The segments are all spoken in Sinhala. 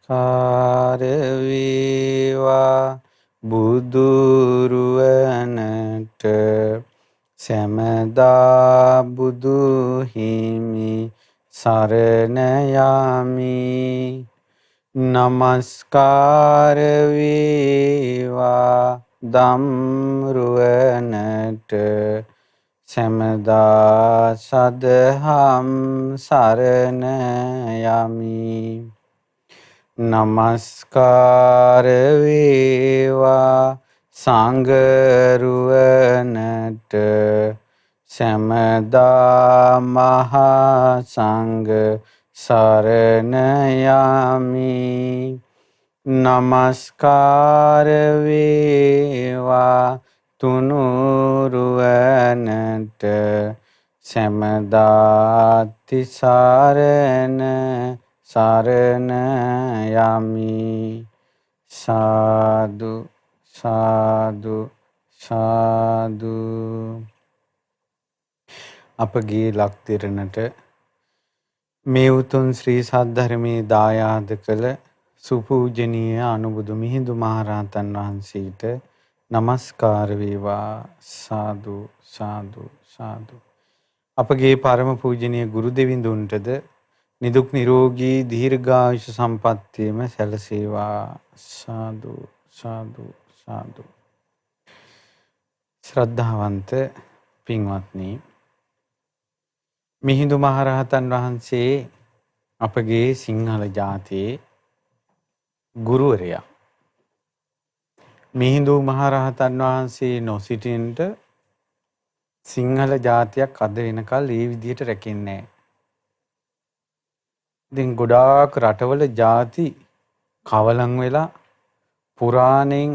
නමස්කාර වේවා බුදුරුවනට සැමදා බුදු හිමි සරණ යමි. නමස්කාර වේවා ධම්රුවනට සැමදා සදහම් සරණ යමි. නමස්කාර වේවා සංඝරුවනට සැමදා මහා සංඝ සරණ යමි. නමස්කාර වේවා තුනුරුවනට සැමදා තිසරණ සරණ යමි. සාදු සාදු සාදු. අපගේ ලක්දිරණට මේ උතුම් ශ්‍රී සද්ධර්මයේ දායාද කළ සුපූජනීය අනුබුදු මිහිඳු මහරහතන් වහන්සේට නමස්කාර වේවා. සාදු සාදු සාදු. අපගේ පරම පූජනීය ගුරු දෙවිඳුන්ටද නිදුක් නිරෝගී දීර්ඝායුෂ සම්පන්නියම සැලසේවා. සාදු සාදු සාදු. ශ්‍රද්ධාවන්ත පින්වත්නි, මිහිඳු මහරහතන් වහන්සේ අපගේ සිංහල ජාතියේ ගුරුවරයා. මිහිඳු මහරහතන් වහන්සේ නොසිටින්ට සිංහල ජාතියක් අද වෙනකල් ඒ විදිහට රැකෙන්නේ නැහැ. ඉතින් ගොඩාක් රටවල ಜಾති කවලම් වෙලා පුරාණෙන්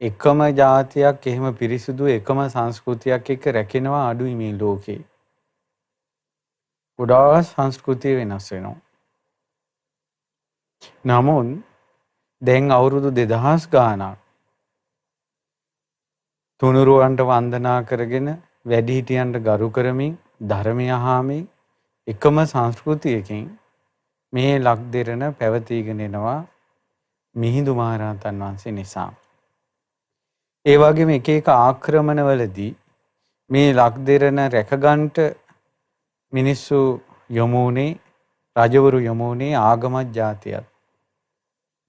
එකම ಜಾතියක් එහෙම පිරිසිදු එකම සංස්කෘතියක් එක්ක රැකෙනවා අඩුයි මේ ලෝකේ. ගොඩාක් සංස්කෘතිය වෙනස් වෙනවා. නමුත් දැන් අවුරුදු 2000 ගාණක් තුනුරුවන්ට වන්දනා කරගෙන වැඩිහිටියන්ට ගරු කරමින් ධර්මය අහමින් එකම සංස්කෘතියකින් මේ ලක්දිරණ පැවතීගෙන එනවා මිහිඳු මහරහතන් වහන්සේ නිසා. ඒ වගේම එක එක ආක්‍රමණවලදී මේ ලක්දිරණ රැකගන්ට මිනිස්සු යමුනේ, රජවරු යමුනේ ආගමත් ජාතියත්,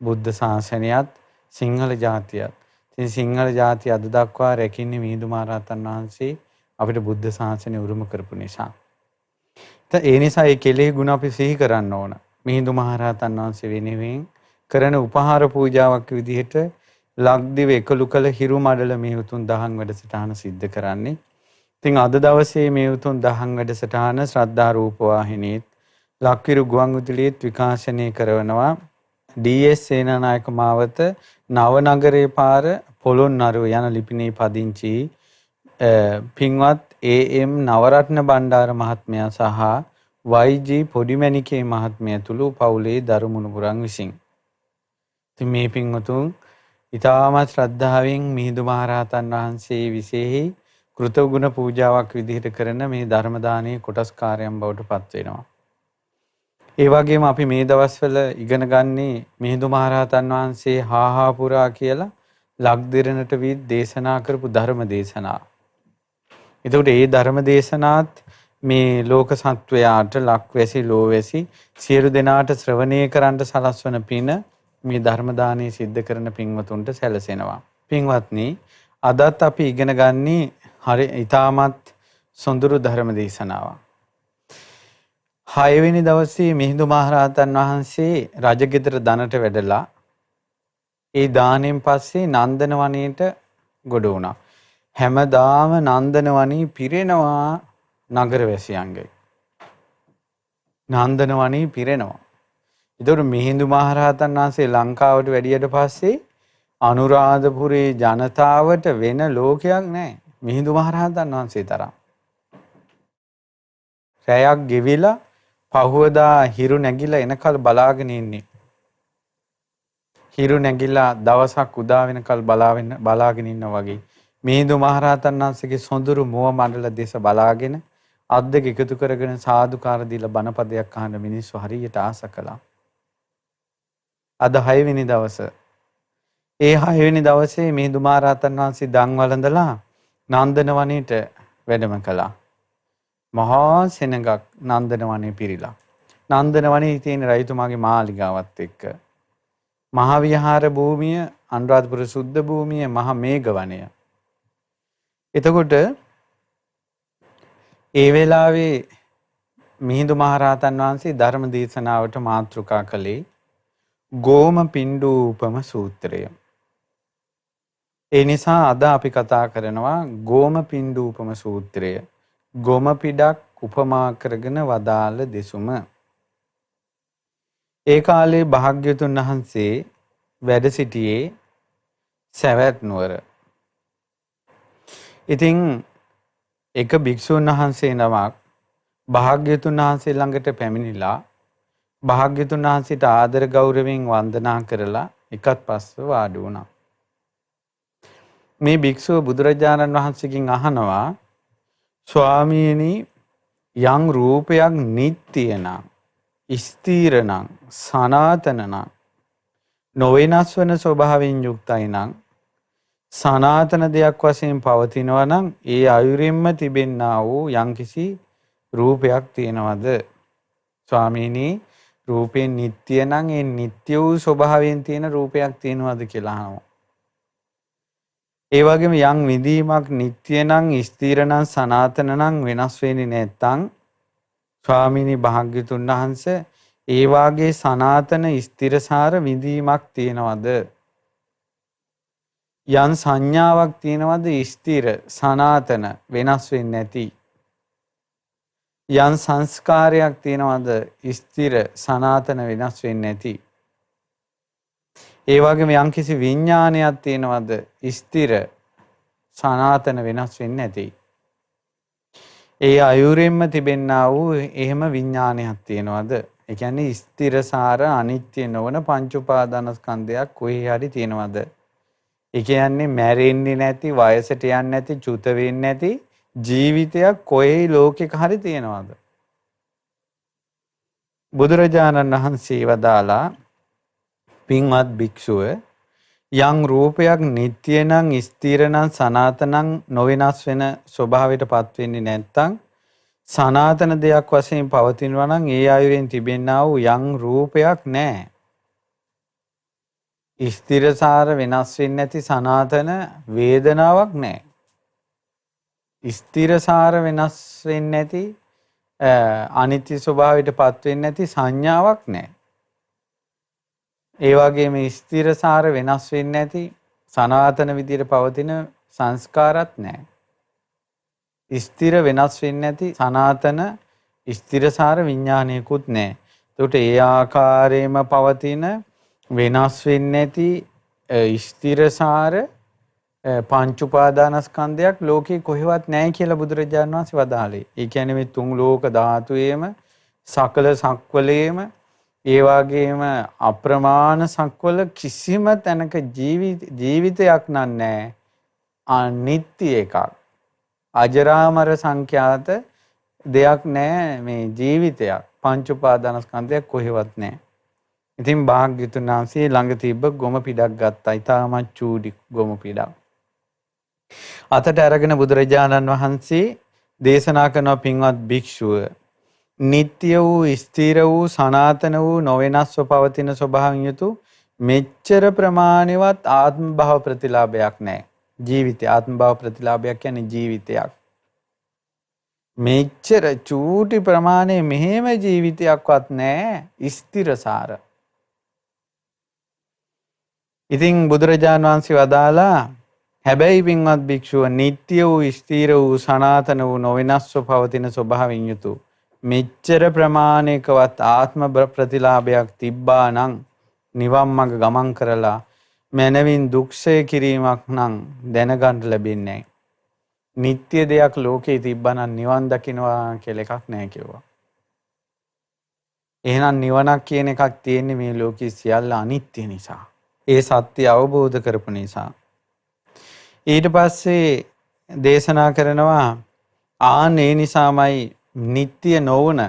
බුද්ධ ශාසනයත්, සිංහල ජාතියත්. ඉතින් සිංහල ජාතිය අද දක්වා රැකින්නේ මිහිඳු මහරහතන් වහන්සේ අපිට බුද්ධ ශාසනය උරුම කරපු නිසා. ඒ නිසා ඒ කෙලෙහි ගුණ අපි සිහි කරන්න ඕන. මිහිඳු මහරහතන් වහන්සේ වෙනුවෙන් කරන උපහාර පූජාවක් විදිහට ලක්දිව එකලු කළ හිරු මඩල මේ උතුම් දහම් වැඩසටහන සිද්ධ කරන්නේ. ඉතින් අද දවසේ මේ උතුම් දහම් වැඩසටහන ශ්‍රද්ධා රූප වාහිනියත් ලක්විරු ගුවන්විදුලියත් විකාශනය කරනවා. DS සේනානායක මාවත නවනගරේ පාර පොළොන්නරුව යන ලිපිනේ පදිංචි පින්වත් AM නවරත්න බණ්ඩාර මහත්මයා සහ YG පොඩිමැණිකේ මහත්මයා තුළු පවුලේ දරු මුණුබුරන් විසින්. ඉතින් මේ පින්වතුන් ඊටමත් ශ්‍රද්ධාවෙන් මිහිඳු මහරහතන් වහන්සේ විශේෂයි කෘතගුණ පූජාවක් විදිහට කරන මේ ධර්ම දානයේ කොටස්කාරයන් බවට පත් වෙනවා. ඒ වගේම අපි මේ දවස්වල ඉගෙන ගන්නේ මිහිඳු මහරහතන් වහන්සේ හාහා පුරා කියලා ලක්දිරණට වී දේශනා කරපු ධර්ම දේශනා. එතකොට මේ ධර්ම දේශනාත් මේ ලෝක සත්වයාට ලක්වැසි ලෝවැසි සියලු දෙනාට ශ්‍රවණය කරන්න සලස්වන පින මේ ධර්ම දානයේ සිද්ධ කරන පින්වතුන්ට සැලසෙනවා. පින්වත්නි, අදත් අපි ඉගෙන ගන්නේ හරි ඊටමත් සොඳුරු ධර්ම දේශනාවක්. 6 වෙනි දවසේ මිහිඳු මහරහතන් වහන්සේ රජගෙදර දනට වැඩලා ඒ දාණයෙන් පස්සේ නන්දන වනයේට ගොඩ වුණා. හැමදාම නන්දන වනයේ පිරෙනවා නගරවැසියන්ගේ. නන්දන වනයේ පිරෙනවා. ඒතකොට මිහිඳු මහරහතන් වහන්සේ ලංකාවට වැඩියට පස්සේ අනුරාධපුරේ ජනතාවට වෙන ලෝකයක් නැහැ. මිහිඳු මහරහතන් වහන්සේ තරම්. රැයක් ගෙවිලා පහුවදා හිරු නැගිලා එනකල් බලාගෙන ඉන්නේ. හිරු නැගිලා දවසක් උදා වෙනකල් බලාගෙන ඉන්නා වගේ මිහිඳු මහරහතන් වහන්සේගේ සොඳුරු මුව මණ්ඩල දෙස බලාගෙන අත් දෙක එකතු කරගෙන සාදුකාර දීලා බණපදයක් අහන්න මිනිස්සු හරියට ආස කළා. අද 6 වෙනි දවස. ඒ 6 වෙනි දවසේ මිහිඳු මහරහතන් වහන්සේ දන් වළඳලා නන්දන වනයේට වැඩම කළා. මහා සෙනඟක් නන්දන වනයේ පිරීලා. නන්දන වනයේ තියෙන රජතුමාගේ මාලිගාවත් එක්ක මහා විහාර භූමිය, අනුරාධපුර සුද්ධ භූමිය, මහා මේඝ වනය. එතකොට ඒ වෙලාවේ මිහිඳු මහරහතන් වහන්සේ ධර්ම දේශනාවට මාතෘකා කළේ ගෝම පිණ්ඩූපම සූත්‍රය. ඒ නිසා අද අපි කතා කරනවා ගෝම පිණ්ඩූපම සූත්‍රය. ගොම පිඩක් උපමා කරගෙන වදාළ දෙසුම. ඒ කාලේ භාග්‍යවතුන් වහන්සේ වැඩ සිටියේ සැවැත් නුවර. ඉතින් එක භික්ෂුන් වහන්සේ නමක් භාග්‍යවතුන් වහන්සේ ළඟට පැමිණිලා භාග්‍යවතුන් වහන්සේට ආදර ගෞරවයෙන් වන්දනා කරලා එකත් පස්ව වාඩි වුණා. මේ භික්ෂුව බුදුරජාණන් වහන්සේගෙන් අහනවා, ස්වාමීනි, යම් රූපයක් නිට්ටය නම්, ස්ථීර නම්, සනාතන නම්, නොවෙනස් වන ස්වභාවයෙන් යුක්තයි නම්, සනාතන දෙයක් වශයෙන් පවතිනවා නම් ඒ අයුරින්ම තිබෙන්නා වූ යම්කිසි රූපයක් තියෙනවද? ස්වාමීනි, රූපේ නිට්ටය නම් ඒ නිට්ටය වූ ස්වභාවයෙන් තියෙන රූපයක් තියෙනවද කියලා අහනවා. ඒ වගේම යම් විදීමක් නිට්ටය නම්, ස්ථීර නම්, සනාතන නම් වෙනස් වෙන්නේ නැත්නම් ස්වාමීනි භාග්‍යතුන් වහන්සේ ඒ වාගේ සනාතන ස්ථිරසාර විදීමක් තියෙනවද? යම් සංඥාවක් තියෙනවද ස්ථිර සනාතන වෙනස් වෙන්නේ නැති? යම් සංස්කාරයක් තියෙනවද ස්ථිර සනාතන වෙනස් වෙන්නේ නැති? ඒ වගේම යම් කිසි විඥානයක් තියෙනවද ස්ථිර සනාතන වෙනස් වෙන්නේ නැති? ඒ අයුරින්ම තිබෙන්නා වූ එහෙම විඥානයක් තියෙනවද? ඒ කියන්නේ ස්ථිරසාර අනිත්‍ය නොවන පංච උපාදානස්කන්ධයක් කොහේ හරි තියෙනවද? ඒ කියන්නේ මැරෙන්නේ නැති, වයසට යන්නේ නැති, චුත වෙන්නේ නැති ජීවිතයක් කොහේ ලෝකෙක හරි තියෙනවද? බුදුරජාණන් වහන්සේ වදාලා, පින්වත් භික්ෂුව, යම් රූපයක් නිට්ටය නම්, ස්ථිර නම්, සනාතන නම් නොවෙනස් වෙන ස්වභාවයටපත් වෙන්නේ නැත්නම් සනාතන දෙයක් වශයෙන් පවතිනවා නම් ඒ ආයුරෙන් තිබෙන්නා වූ යම් රූපයක් නැහැ. ස්ථිරසාර වෙනස් වෙන්නේ නැති සනාතන වේදනාවක් නැහැ. ස්ථිරසාර වෙනස් වෙන්නේ නැති අනිත්‍ය ස්වභාවයටපත් වෙන්නේ නැති සංඥාවක් නැහැ. ඒ වගේම ස්ථිරසාර වෙනස් වෙන්නේ නැති සනාතන විදියට පවතින සංස්කාරات නැහැ. ස්ථිර වෙනස් වෙන්නේ නැති සනාතන ස්ථිරසාර විඥානයකුත් නැහැ. ඒකට ඒ ආකාරයෙන්ම පවතින වෙනස් වෙන්නේ නැති ස්ථිරසාර පංච උපාදානස්කන්ධයක් ලෝකේ කොහෙවත් නැහැ කියලා බුදුරජාණන් වහන්සේ වදාළේ. ඒ කියන්නේ මේ තුන් ලෝක ධාතුයේම සකල සක්වලේම ඒ වගේම අප්‍රමාණ සක්වල කිසිම තැනක ජීවිතයක් නැහැ. අනිත්‍ය එකක්. අජරාමර සංඛ්‍යාත දෙයක් නැහැ මේ ජීවිතයක්. පංච උපාදානස්කන්ධයක් කොහෙවත් නැහැ. ඉතින් භාග්‍යවතුන් වහන්සේ ළඟ තිබ්බ ගොම පිටක් ගත්තා. ඊටමත් චූටි ගොම පිටක්. අතට අරගෙන බුදුරජාණන් වහන්සේ දේශනා කරන පින්වත් භික්ෂුව, නිට්ටය වූ, ස්ථිර වූ, සනාතන වූ, නොවෙනස්ව පවතින ස්වභාවයෙන් යුතු මෙච්චර ප්‍රමාණවත් ආත්ම භව ප්‍රතිලාභයක් නැහැ. ජීවිතය ආත්ම භව ප්‍රතිලාභයක් කියන්නේ ජීවිතයක්. මෙච්චර චූටි ප්‍රමාණය මෙහෙම ජීවිතයක්වත් නැහැ ස්ථිරසාර. ඉතින් බුදුරජාණන් වහන්සේ වදාලා, හැබැයි පින්වත් භික්ෂුව, නිට්ටය වූ, ස්ථිර වූ, සනාතන වූ, නොවෙනස්ව පවතින ස්වභාවයෙන් යුතු මෙච්චර ප්‍රමාණයකවත් ආත්ම ප්‍රතිලාභයක් තිබ්බා නම් නිවන් මඟ ගමන් කරලා මනවින් දුක්ෂය කිරීමක් නම් දැනගන්න ලැබෙන්නේ නැහැ. නිට්ටය දෙයක් ලෝකේ තිබ්බා නම් නිවන් දකින්නවා කියලා එකක් නැහැ කිව්වා. එහෙනම් නිවනක් කියන එකක් තියෙන්නේ මේ ලෝකේ සියල්ල අනිත්‍ය නිසා. ඒ සත්‍ය අවබෝධ කරපු නිසා. ඊට පස්සේ දේශනා කරනවා, ඒ නිසාමයි නිට්ටය නොවන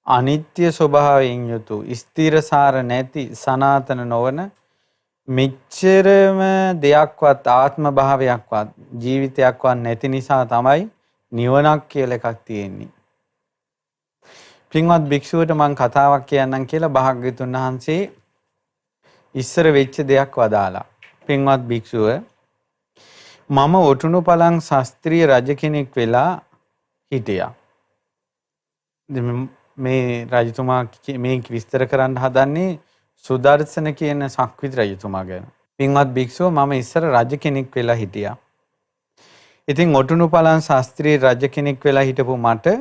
අනිත්‍ය ස්වභාවයෙන් යුතු ස්ථිරසාර නැති සනාතන නොවන මෙච්චරම දෙයක්වත් ආත්ම භාවයක්වත් ජීවිතයක්වත් නැති නිසා තමයි නිවනක් කියලා එකක් තියෙන්නේ. පින්වත් භික්ෂුවට මම කතාවක් කියන්නම් කියලා භාග්‍යවතුන් වහන්සේ ඉස්සර වෙච්ච දෙයක් වදාලා. පින්වත් භික්ෂුව මම ඔටුනුපලං ශාස්ත්‍රීය රජ කෙනෙක් වෙලා හිටියා. මේ රජතුමා මේ විස්තර කරන්න හදන්නේ සුදර්ශන කියන සක්විති රජතුමා ගැන. පින්වත් භික්ෂුව මම ඉස්සර රජ කෙනෙක් වෙලා හිටියා. ඉතින් ඔටුනුපලං ශාස්ත්‍රීය රජ කෙනෙක් වෙලා හිටපු මට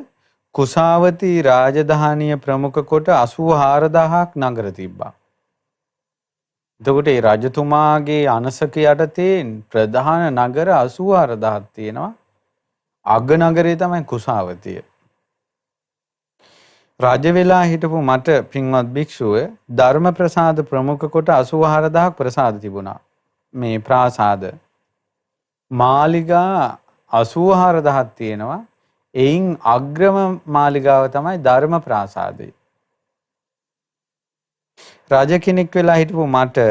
කුසාවතී රාජධානිය ප්‍රමුඛ කොට 84000ක් නගර තිබ්බා. එතකොට ඒ රජතුමාගේ අනසක යටතේ ප්‍රධාන නගර 84000ක් තියෙනවා. අග නගරේ තමයි කුසාවතිය. රජ වෙලා හිටපු මට පින්වත් භික්ෂුව ධර්ම ප්‍රසාද ප්‍රමුඛ කොට 84000ක් ප්‍රසාද තිබුණා. මේ ප්‍රාසාද මාලිගා 84000ක් තියෙනවා. එයින් අග්‍රම මාලිගාව තමයි ධර්ම ප්‍රාසාදය. රජ කෙනෙක් වෙලා හිටපු මට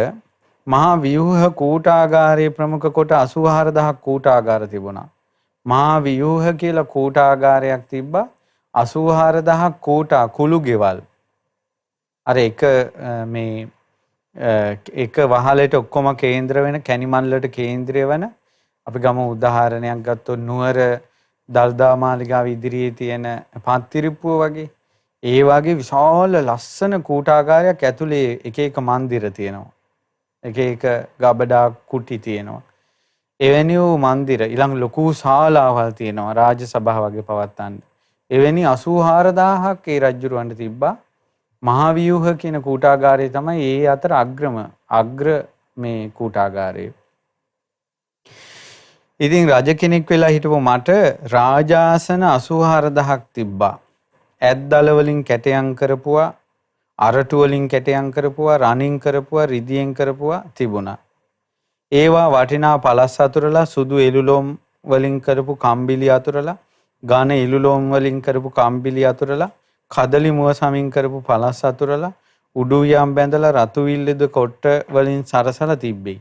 මහා ව්‍යුහ කූටාගාරයේ ප්‍රමුඛ කොට 84000ක් කූටාගාර තිබුණා. මහා ව්‍යුහ කියලා කූටාගාරයක් තිබ්බා. 84000ක් කූටා කුළු ගෙවල්. අර එක වහලට ඔක්කොම කේන්ද්‍ර වෙන කැනිමල්ලට කේන්ද්‍රය වෙන අපි ගමු උදාහරණයක් ගත්තොත් නුවර දල්දා මාලිගාව ඉදිරියේ තියෙන පත්තිරිප්පුව වගේ ඒ වගේ විශාල ලස්සන කූටාගාරයක් ඇතුලේ එක එක මන්දිර තියෙනවා. එක එක ගබඩා කුටි තියෙනවා. එවැනි වූ මන්දිර ඊළඟ ලොකු ශාලාවල් තියෙනවා රාජ සභාව වගේ පවත්තන්න. එවැනි 84000ක් ඒ රජුරවන්ට තිබ්බා. මහා ව්‍යුහ කියන කූටාගාරය තමයි ඒ අතර අග්‍ර මේ කූටාගාරය. ඉතින් රජ කෙනෙක් වෙලා හිටපු මට රාජාසන 84000ක් තිබ්බා. ඇත්දල වලින් කැටයම් කරපුවා, අරටු වලින් කැටයම් කරපුවා, රණින් කරපුවා, රිදියෙන් කරපුවා තිබුණා. ඒවා වටිනා පළස් අතුරලා සුදු එළුලොම් වලින් කරපු කම්බිලි අතුරලා, ඝන එළුලොම් වලින් කරපු කම්බිලි අතුරලා, කදලි මුව සමින් කරපු පළස් අතුරලා, උඩු යම් බැඳලා රතු විල්ලද කොට්ට වලින් සරසලා තිබ්බේ.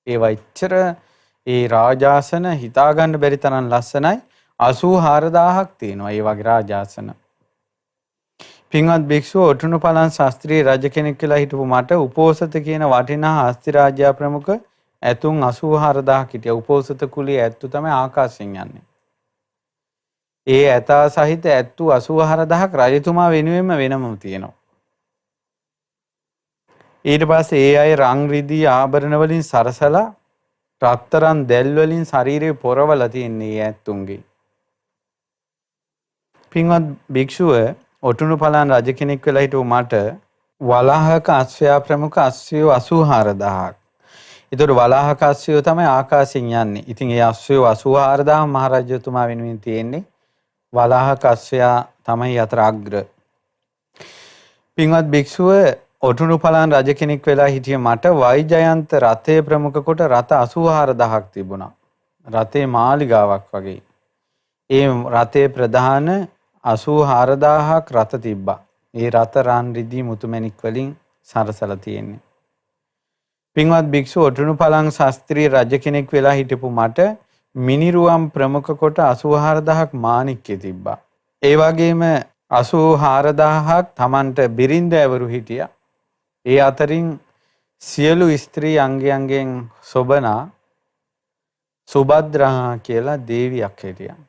ඒවා ඉච්චර ඒ රාජාසන හිතා ගන්න බැරි තරම් ලස්සනයි. 84000ක් තියෙනවා ඒ වගේ රාජාසන. පින්වත් භික්ෂුව ඔටුනුපලං ශාස්ත්‍රීය රජ කෙනෙක් කියලා හිටපු මට උපෝසත කියන වටිනා හස්ති රාජ්‍ය ප්‍රමුඛ ඇතුන් 84000ක් හිටියා. උපෝසත කුලයේ ඇත්තු තමයි ආකාශයෙන් යන්නේ. ඒ ඇතා සහිත ඇත්තු 84000ක් රජතුමා වෙනමම තියෙනවා. ඊට පස්සේ ඒ අය රං රිදී ආභරණ වලින් සරසලා රත්තරන් දැල් වලින් ශරීරය පොරවලා තියන්නේ ඇත්තුන්ගේ. පින්වත් භික්ෂුව ඔටුනුපලං රජ කෙනෙක් වෙලා හිටපු මට වලාහක අශ්වයා ප්‍රමුඛ අශ්වයෝ 84000ක්. ඒතකොට වලාහක අශ්වයෝ තමයි ආකාශයෙන් යන්නේ. ඉතින් ඒ අශ්වයෝ 84000 මහරජතුමා වෙනුවෙන් තියෙන්නේ. වලාහක අශ්වයා තමයි අතර අග්‍ර. පින්වත් භික්ෂුව ඔටුනුපලං රජ කෙනෙක් වෙලා හිටිය මට වෛජයන්ත රථය ප්‍රමුඛ කොට රථ 84000ක් තිබුණා. රථේ මාලිගාවක් වගේ. ඒ රථේ ප්‍රධාන 84000ක් රථ තිබ්බා. ඒ රථ රන් රිදී මුතුමැණික් වලින් සරසලා තියෙන්නේ. පින්වත් භික්ෂුව ඔටුනුපලං ශාස්ත්‍රීය රජ කෙනෙක් වෙලා හිටපු මට මිනිරුවම් ප්‍රමුඛ කොට 84000ක් මාණික්කය තිබ්බා. ඒ වගේම 84000ක් Tamanට බිරින්දෑවරු හිටියා. ඒ අතරින් සියලු ස්ත්‍රී අංගයන්ගෙන් සොබනා සුභද්‍රා කියලා දේවියක් හිටියා.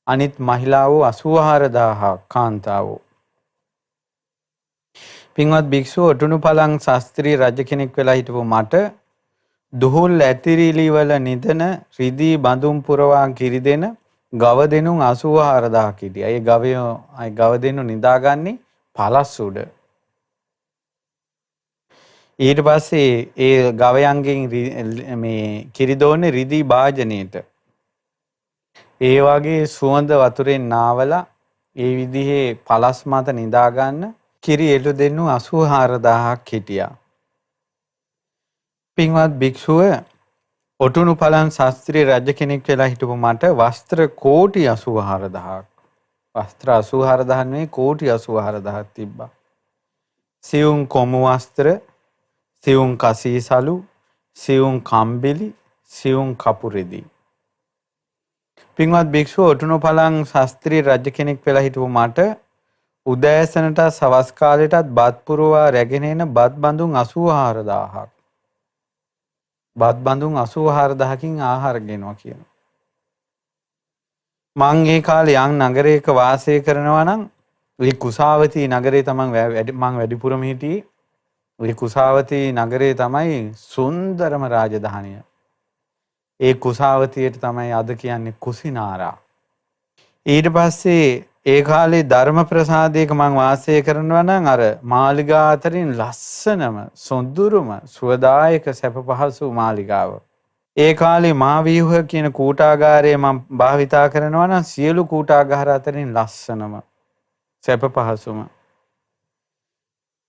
අනිත් මහිලාවෝ 84000ක් කාන්තාවෝ. පින්වත් භික්ෂුව ඔටුනුපලං ශාස්ත්‍රීය රජ කෙනෙක් වෙලා හිටපු මට දුහුල් ඇතිරිලි වල නිදන රිදී බඳුන් පුරවා කිරිදෙන ගවදෙනුන් 84000ක් හිටියා. ඒ ගවදෙනු නිදාගන්නේ පළස් උඩ. ඊට පස්සේ ඒ ගවයන්ගෙන් මේ කිරි දෝන්නේ රිදී භාජනයේට. ඒ වගේ සුවඳ වතුරෙන් නාවලා ඒ විදිහේ පළස් මත නිදා ගන්න කිරි එළු දෙන්නු 84000ක් හිටියා. පින්වත් භික්ෂුව ඔටුනුපලං ශාස්ත්‍රීය රජ කෙනෙක් වෙලා හිටපු මට වස්ත්‍ර කෝටි 84000ක් වස්ත්‍ර 84000 නෙවෙයි කෝටි 84000ක් තිබ්බා. සියුම් කොමු වස්ත්‍ර, සියුම් කසීසලු, සියුම් කම්බිලි, සියුම් කපුරෙදි. පින්වත් භික්ෂුව ඔටුනු පලං ශාස්ත්‍රී රජ කෙනෙක් වෙලා හිටපු මට උදෑසනට සවස් කාලෙටත් බත් පුරවා රැගෙන එන බත් බඳුන් 84000ක්. බත් බඳුන් 84000කින් ආහාර ගෙනවා කියනවා. මං ඒ කාලේ යම් නගරයක වාසය කරනවා නම් ඒ කුසාවතී නගරේ තමයි මං වැඩිපුරම හිටියේ. ඒ කුසාවතී නගරේ තමයි සුන්දරම රාජධානිය. ඒ කුසාවතියට තමයි අද කියන්නේ කුසිනාරා. ඊට පස්සේ ඒ කාලේ ධර්ම ප්‍රසාදයක මං වාසය කරනවා නම් අර මාලිගා අතරින් ලස්සනම සොඳුරුම සුවදායක සැප පහසු මාලිගාව. ඒ කාලේ මහාව්‍යුහ කියන කූටාගාරය මම භාවිතා කරනවා නම් සියලු කූටාගාර අතරින් ලස්සනම සැප පහසුම.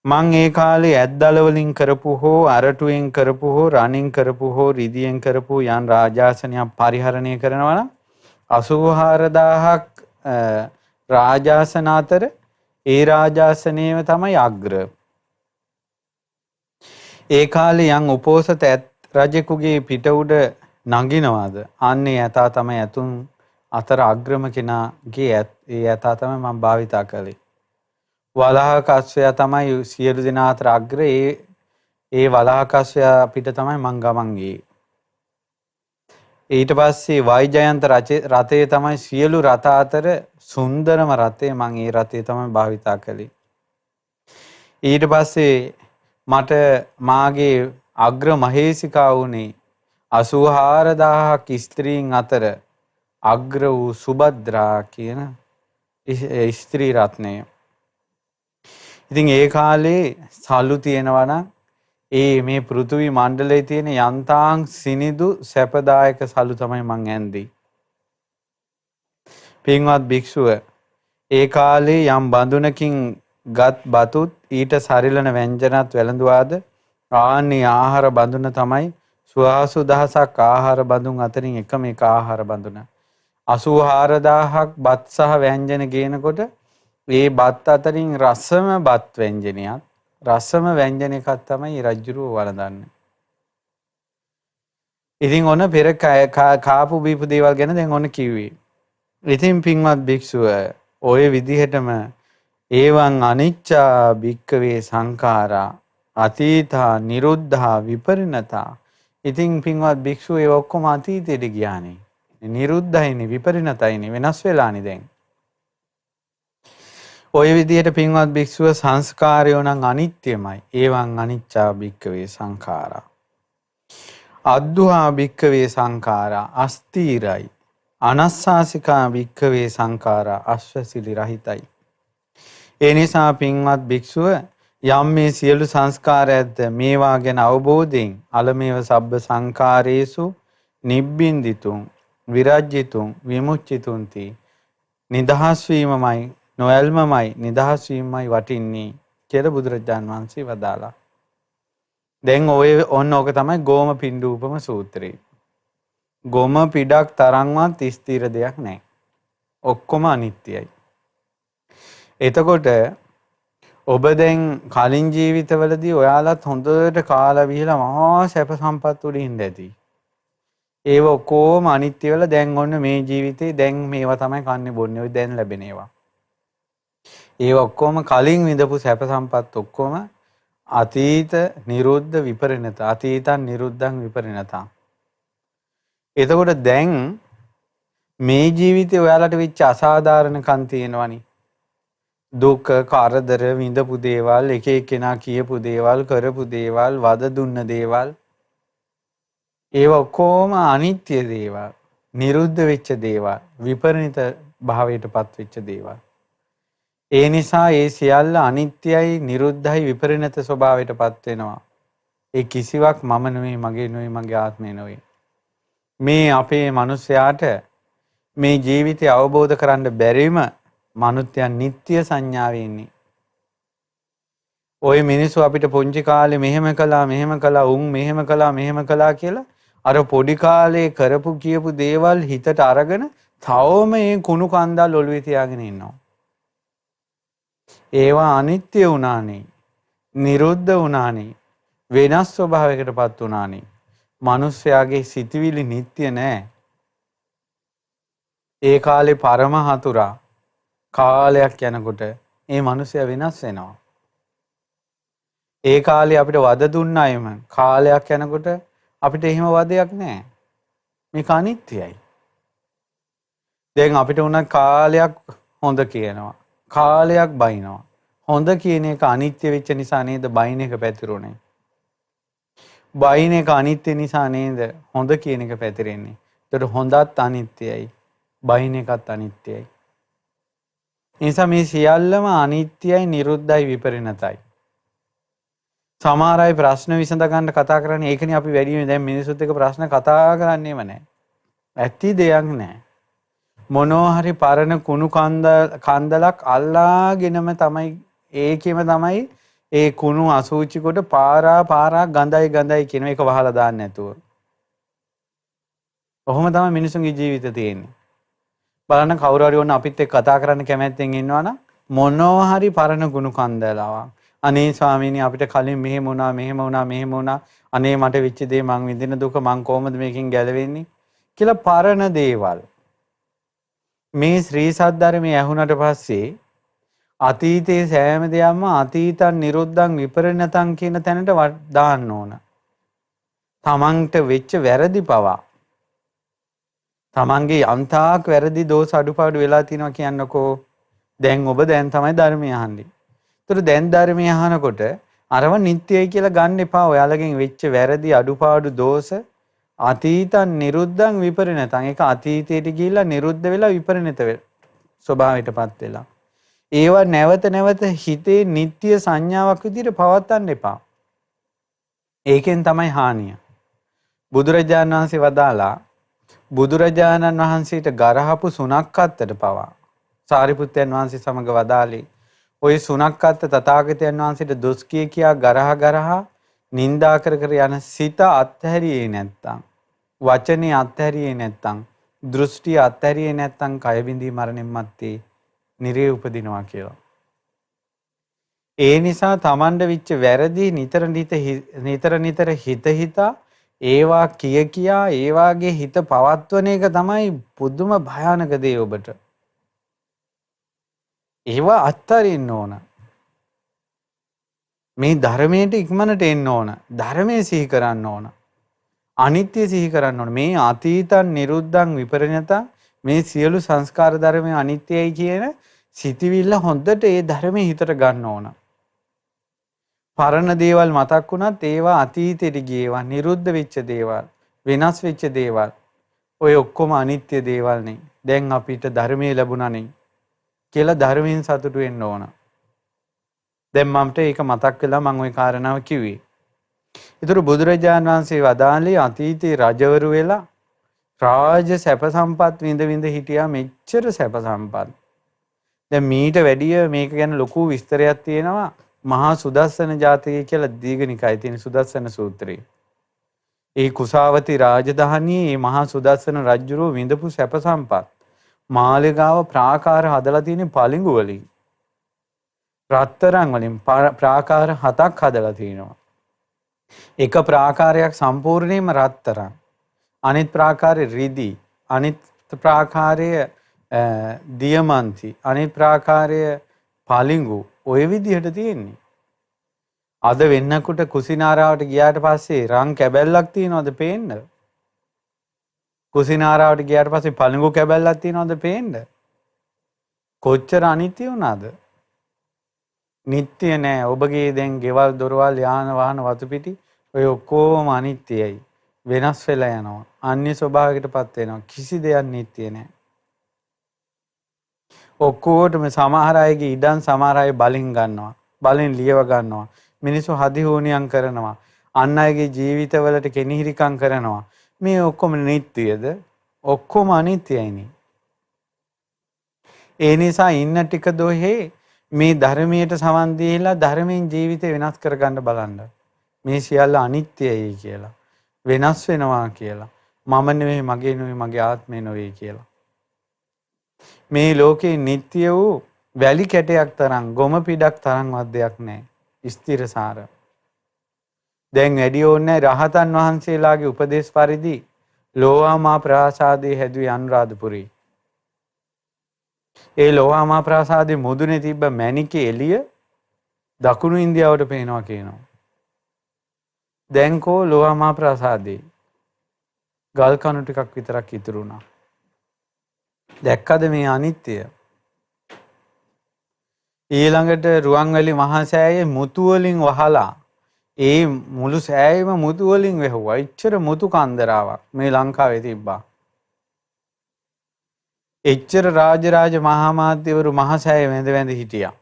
මං ඒ කාලේ ඇද්දල වලින් කරපු හෝ අරටුවෙන් කරපු හෝ රණින් කරපු හෝ රිදියෙන් කරපු යන් රාජාසනයක් පරිහරණය කරනවා නම් 84000ක් රාජාසන අතර ඒ රාජාසනයම තමයි අග්‍ර. ඒ කාලේ යම් උපෝසත රජෙකුගේ පිට උඩ නගිනවාද අන්නේ ඇතා තමයි ඇතුන් අතර අග්‍රම කෙනාගේ ඒ ඇතා තමයි මම භාවිතා කළේ. වලහකස්වයා තමයි සියලු දෙනා අතර අග්‍ර. ඒ වලහකස්වයා පිට තමයි මං ගමන් ගියේ. ඊට පස්සේ වෛජයන්ත රථය තමයි සියලු රථ අතර සුන්දරම රථය. මං ඒ රථය තමයි භාවිතා කළේ. ඊට පස්සේ මට මාගේ අග්‍ර මහේසිකා වුණේ 84000ක් ස්ත්‍රීන් අතර අග්‍ර වූ සුභද්‍රා කියන ස්ත්‍රී රත්නය. ඉතින් ඒ කාලේ සල්ලු තියෙනවා නම් මේ පෘථිවි මණ්ඩලයේ තියෙන යන්තාං සිනිදු සැපදායක සල්ලු තමයි මං ඇන්දේ. පින්වත් භික්ෂුව ඒ කාලේ යම් බඳුනකින් ගත් බතුත් ඊට සරිලන ව්‍යංජනත් වැළඳුවාද ආන්නේ ආහාර බඳුන තමයි සුවාසු දහසක් ආහාර බඳුන් අතරින් එකම එක ආහාර බඳුන. 84000ක් බත් සහ ව්‍යංජන ගේනකොට ඒ බත් අතරින් රසම බත් ව්‍යංජනයක් රසම ව්‍යංජන එකක් තමයි රජුරුව වළඳන්නේ. ඉතින් ඔන්න පෙර කාපු බීපු දේවල් ගැන දැන් ඔන්න කිව්වේ. ඉතින් පින්වත් භික්ෂුව ඔය විදිහටම ඒවං අනිච්චා භික්කවේ සංඛාරා අතීතා නිරුද්ධා විපරිණතා. ඉතින් පින්වත් භික්ෂුව ඒ ඔක්කොම අතීතයට ගියානේ. නිරුද්ධයිනේ විපරිණතයිනේ වෙනස් වෙලානේ දැන්. ඔය විදිහට පින්වත් භික්ෂුව සංස්කාරයෝ නම් අනිත්‍යමයි. ඒවං අනිච්චා භික්කවේ සංඛාරා. අද්දුහා භික්කවේ සංඛාරා අස්තීරයි. අනස්සාසිකා භික්කවේ සංඛාරා අශ්වසිලි රහිතයි. ඒ නිසා පින්වත් භික්ෂුව යම් මේ සියලු සංස්කාර ඇද්ද මේවා ගැන අවබෝධයෙන් අලමේව සබ්බ සංඛාරේසු නිබ්බින්දිතුං විරජ්ජිතුං විමුච්චිතුන්ති. නිදහස් වීමමයි නොයල්මමයි නිදහස් වීමයි වටින්නේ කියලා බුදුරජාන් වහන්සේ වදාලා. දැන් ඔන්න ඕක තමයි ගෝම පිණ්ඩූපම සූත්‍රය. ගොම පිඩක් තරම්වත් ස්ථිර දෙයක් නැහැ. ඔක්කොම අනිත්‍යයි. එතකොට ඔබ දැන් කලින් ජීවිතවලදී ඔයාලත් හොඳට කාලා විහිලා මහා සැප සම්පත් උඩ ඉඳ ඇති. ඒව ඔක්කොම අනිත්‍ය වල දැන් ඔන්න මේ ජීවිතේ දැන් මේවා තමයි කන්නේ බොන්නේ ඔය දැන් ලැබෙන ඒවා. ඒව ඔක්කොම කලින් විඳපු සැප සම්පත් ඔක්කොම අතීත නිරුද්ධ විපරිණත අතීතං නිරුද්ධං විපරිණතං. එතකොට දැන් මේ ජීවිතේ ඔයාලට වෙච්ච අසාධාරණකම් තියෙනවනේ. දුක කරදර විඳපු දේවල් එක එක්කෙනා කියපු දේවල් කරපු දේවල් වද දුන්න දේවල් ඒව ඔක්කොම අනිත්‍ය දේවල් නිරුද්ධ වෙච්ච දේවල් විපරිණත භාවයටපත් වෙච්ච දේවල්. ඒ නිසා ඒ සියල්ල අනිත්‍යයි නිරුද්ධයි විපරිණත ස්වභාවයටපත් වෙනවා. ඒ කිසිවක් මම නෙවෙයි මගේ නෙවෙයි මගේ ආත්මය නෙවෙයි. මේ අපේ මිනිස්යාට මේ ජීවිතය අවබෝධ කරන්න බැරිම මනුත්‍යයන් නිත්‍ය සංඥාවේ ඉන්නේ. ඔය මිනිස්සු අපිට පුංචි කාලේ මෙහෙම කළා උන් මෙහෙම කළා කියලා අර පොඩි කාලේ කරපු කියපු දේවල් හිතට අරගෙන තවම මේ කුණු කන්දල් ඔළුවේ තියාගෙන ඉන්නවා. ඒවා අනිත්‍ය වුණානේ. නිරුද්ධ වුණානේ. වෙනස් ස්වභාවයකටපත් වුණානේ. මිනිස්යාගේ සිතවිලි නිට්ටය නෑ. ඒ කාලේ පරම හතුරා කාලයක් යනකොට ඒ මිනිසයා වෙනස් වෙනවා. ඒ කාලේ අපිට වද දුන්න අයම කාලයක් යනකොට අපිට එහෙම වදයක් නැහැ. මේක අනිත්‍යයි. දැන් අපිට උන කාලයක් හොඳ කියනවා. කාලයක් බයිනවා. හොඳ කියන එක අනිත්‍ය වෙච්ච නිසා නේද බයින් එක පැතිරුණේ. බයින් එක අනිත්‍ය නිසා නේද හොඳ කියන එක පැතිරෙන්නේ. ඒතකොට හොඳත් අනිත්‍යයි. බයින් එකත් අනිත්‍යයි. ඒ නිසා මේ සියල්ලම අනිත්‍යයි, නිරුද්ධයි, විපරිණතයි. සමහර අය ප්‍රශ්න විසඳ ගන්න කතා කරන්නේ ඒකනේ අපි වැඩියෙන් දැන් මිනිස්සුත් එක්ක ප්‍රශ්න කතා කරන්නේම නැහැ. ඇති දෙයක් නැහැ. මොනවා හරි පරණ කුණු කන්දලක් අල්ලාගෙනම තමයි ඒකෙම තමයි ඒ කුණු අසූචි කොට පාරා ගඳයි කියන එක වහලා දාන්න නැතුව. ඔහොම තමයි මිනිසුන්ගේ ජීවිත තියෙන්නේ. බලන්න කවුරු හරි වුණ අපිත් එක්ක කතා කරන්න කැමැත්තෙන් ඉන්නවනම් මොනවා හරි පරණ කුණු කන්දලාවක්. අනේ ස්වාමීනි අපිට කලින් මෙහෙම වුණා. අනේ මට වෙච්ච දේ මං විඳින දුක මං කොහොමද මේකෙන් ගැලවෙන්නේ කියලා පරණ දේවල්. මේ ශ්‍රී සද්ධර්මයේ ඇහුණට පස්සේ අතීතයේ සෑම දෙයක්ම අතීතං නිරුද්ධං විපරිණතං කියන තැනට දාන්න ඕන. තමන්ට වෙච්ච වැරදි පවා තමන්ගේ අන්තාක් වැරදි දෝෂ අඩුපාඩු වෙලා තියෙනවා කියන්නකෝ. දැන් ඔබ දැන් තමයි ධර්මය අහන්නේ. ඒතර දැන් ධර්මය අහනකොට අරව නිත්‍යයි කියලා ගන්න එපා. ඔයාලගෙන් වෙච්ච වැරදි අඩුපාඩු දෝෂ අතීතං නිරුද්ධං විපරිණතං. ඒක අතීතයට ගිහිල්ලා නිරුද්ධ වෙලා විපරිණත වෙලා ස්වභාවයටපත් වෙලා. ඒවා නැවත හිතේ නිත්‍ය සංඥාවක් විදිහට පවත්වන්න එපා. ඒකෙන් තමයි හානිය. බුදුරජාණන් වහන්සේ වදාලා බුදුරජාණන් වහන්සේට ගරහපු සුනක්කත්තට පවා සාරිපුත්තයන් වහන්සේ සමග වදාළේ ඔය සුනක්කත්ත තථාගතයන් වහන්සේට දොස් කියා ගරහා නින්දා කර යන සිත අත්හැරියේ නැත්තම් වචනේ අත්හැරියේ නැත්තම් දෘෂ්ටි අත්හැරියේ නැත්තම් කය බිඳී මරණයන් මැත්තේ නිරේ උපදිනවා කියලා. ඒ නිසා තමන්ට විච්ච වැරදි නිතර හිතා ඒවා කියා ඒවාගේ හිත පවත්වන එක තමයි පුදුම භයානක දේ ඔබට. ඒවා අත්තරින්න ඕන. මේ ධර්මයට ඉක්මනට එන්න ඕන. ධර්මයේ සිහි කරන්න ඕන. අනිත්‍ය සිහි කරන්න ඕන. මේ අතීතං නිරුද්ධං විපරිණතං මේ සියලු සංස්කාර ධර්මයේ අනිත්‍යයි කියන සිතිවිල්ල හොඳට ඒ ධර්මයේ හිතට ගන්න ඕන. පරණ දේවල් මතක් වුණත් ඒවා අතීතෙට ගියේවා නිරුද්ධ වෙච්ච දේවල් වෙනස් වෙච්ච දේවල් ඔය ඔක්කොම අනිත්‍ය දේවල් නේ. දැන් අපිට ධර්මයේ ලැබුණා නේ කියලා ධර්මයෙන් සතුටු වෙන්න ඕන. දැන් මමට ඒක මතක් වෙලා මම ওই කාරණාව කිව්වේ. ඒතර බුදුරජාණන් වහන්සේ වදාළේ අතීතේ රජවරු වෙලා රාජ සැප සම්පත් විඳ හිටියා මෙච්චර සැප සම්පත්. දැන් මීට වැඩිය මේක ගැන ලොකු විස්තරයක් තියෙනවා. මහා සුදස්සන ජාතකය කියලා දීඝනිකායේ තියෙන සුදස්සන සූත්‍රය. ඒ කුසාවති රාජධානියේ මේ මහා සුදස්සන රජුරෝ විඳපු සැප සම්පත්. මාලිගාව ප්‍රාකාර හදලා තියෙන පලිඟු වලින්. රත්තරන් වලින් ප්‍රාකාර 7ක් හදලා තියෙනවා. එක ප්‍රාකාරයක් සම්පූර්ණයෙන්ම රත්තරන්. අනිත් ප්‍රාකාරය රිදි. අනිත් ප්‍රාකාරය දියමන්ති. අනිත් ප්‍රාකාරය පලිඟු. ඔය විදිහට තියෙන්නේ. අද වෙන්නකොට කුසිනාරාවට ගියාට පස්සේ රන් කැබැල්ලක් තියනවද පේන්න? කුසිනාරාවට ගියාට පස්සේ පළඟු කැබැල්ලක් තියනවද පේන්න? කොච්චර අනිත්‍ය වුණාද? නිට්ටය නෑ. ඔබගේ දැන් ගෙවල් දොරවල් යාන වාහන වතු පිටි ඔය ඔක්කොම අනිත්‍යයි. වෙනස් වෙලා යනවා. අන්‍ය ස්වභාවයකටපත් වෙනවා. කිසි දෙයක් නිට්ටය නෑ. ඔක්කොටම සමහර අයගේ ඉඩම් සමහර අය බලෙන් ගන්නවා. බලෙන් ලියව ගන්නවා. මිනිස්සු හදිහෝනියම් කරනවා. අන් අයගේ ජීවිතවලට කෙනිහිරිකම් කරනවා. මේ ඔක්කොම නිට්ටියද? ඔක්කොම අනිත්‍යයිනේ. ඒ නිසා ඉන්න ටික දොහේ මේ ධර්මයට සවන් දීලා ධර්මයෙන් ජීවිතේ වෙනස් කරගන්න බලන්න. මේ සියල්ල අනිත්‍යයි කියලා. වෙනස් වෙනවා කියලා. මම නෙවෙයි, මගේ නෙවෙයි, මගේ ආත්මය නෙවෙයි කියලා. මේ ලෝකේ නිට්ටය වූ වැලි කැටයක් තරම් ගොම පිටක් තරම්වත් දෙයක් නැහැ. ස්ථිරසාර. දැන් වැඩි ඕනේ රහතන් වහන්සේලාගේ උපදේශ පරිදි ලෝවාමා ප්‍රාසාදයේ හැදුවේ අනුරාධපුරේ. ඒ ලෝවාමා ප්‍රාසාදයේ මුදුනේ තිබ්බ මැණිකේ එළිය දකුණු ඉන්දියාවට පේනවා කියනවා. දැන් කෝ ලෝවාමා ප්‍රාසාදයේ ගල් කණු ටිකක් විතරක් ඉතුරු වුණා. දැක්කද මේ අනිත්‍ය? ඊළඟට රුවන්වැලි මහා සෑයේ මුතු වලින් වහලා ඒ මුළු සෑයම මුතු වලින් වැහුවා. එච්චර මුතු කන්දරාවක් මේ ලංකාවේ තිබ්බා. එච්චර රාජරාජ මහා මාත්‍යවරු මහා සෑය වැඳ වැඳ හිටියා.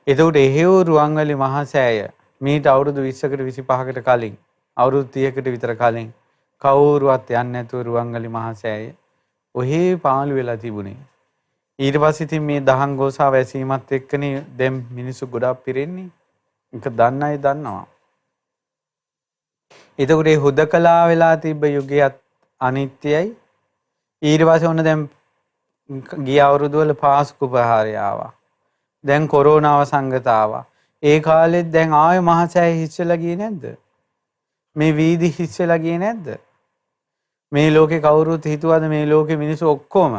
එතකොට එහෙව් රුවන්වැලි මහා සෑය මීට අවුරුදු 20කට 25කට කලින් අවුරුදු 30කට විතර කලින් කවුරුවත් යන්නේ නැතුව රුවන්වැලි මහා සෑය ඔහේ පාළු වෙලා තිබුණේ. ඊට පස්සේ ඉතින් මේ දහං ගෝසා වැසීමත් එක්කනේ දැන් මිනිස්සු ගොඩක් පිරෙන්නේ. ඒක දන්න අය දන්නවා. එතකොට මේ හුදකලා වෙලා තිබ්බ යුගයත් අනිත්‍යයි. ඊට පස්සේ ඔන්න දැන් ගිය අවුරුදු වල පාස්කු ප්‍රහාරය ආවා. දැන් කොරෝනාව සංගත ආවා. ඒ කාලෙත් දැන් ආයෙ මහසෑය හිස්සලා ගියේ නැද්ද? මේ වීදි හිස්සලා ගියේ නැද්ද? මේ ලෝකේ කවුරුත් හිතුවද මේ ලෝකේ මිනිස්සු ඔක්කොම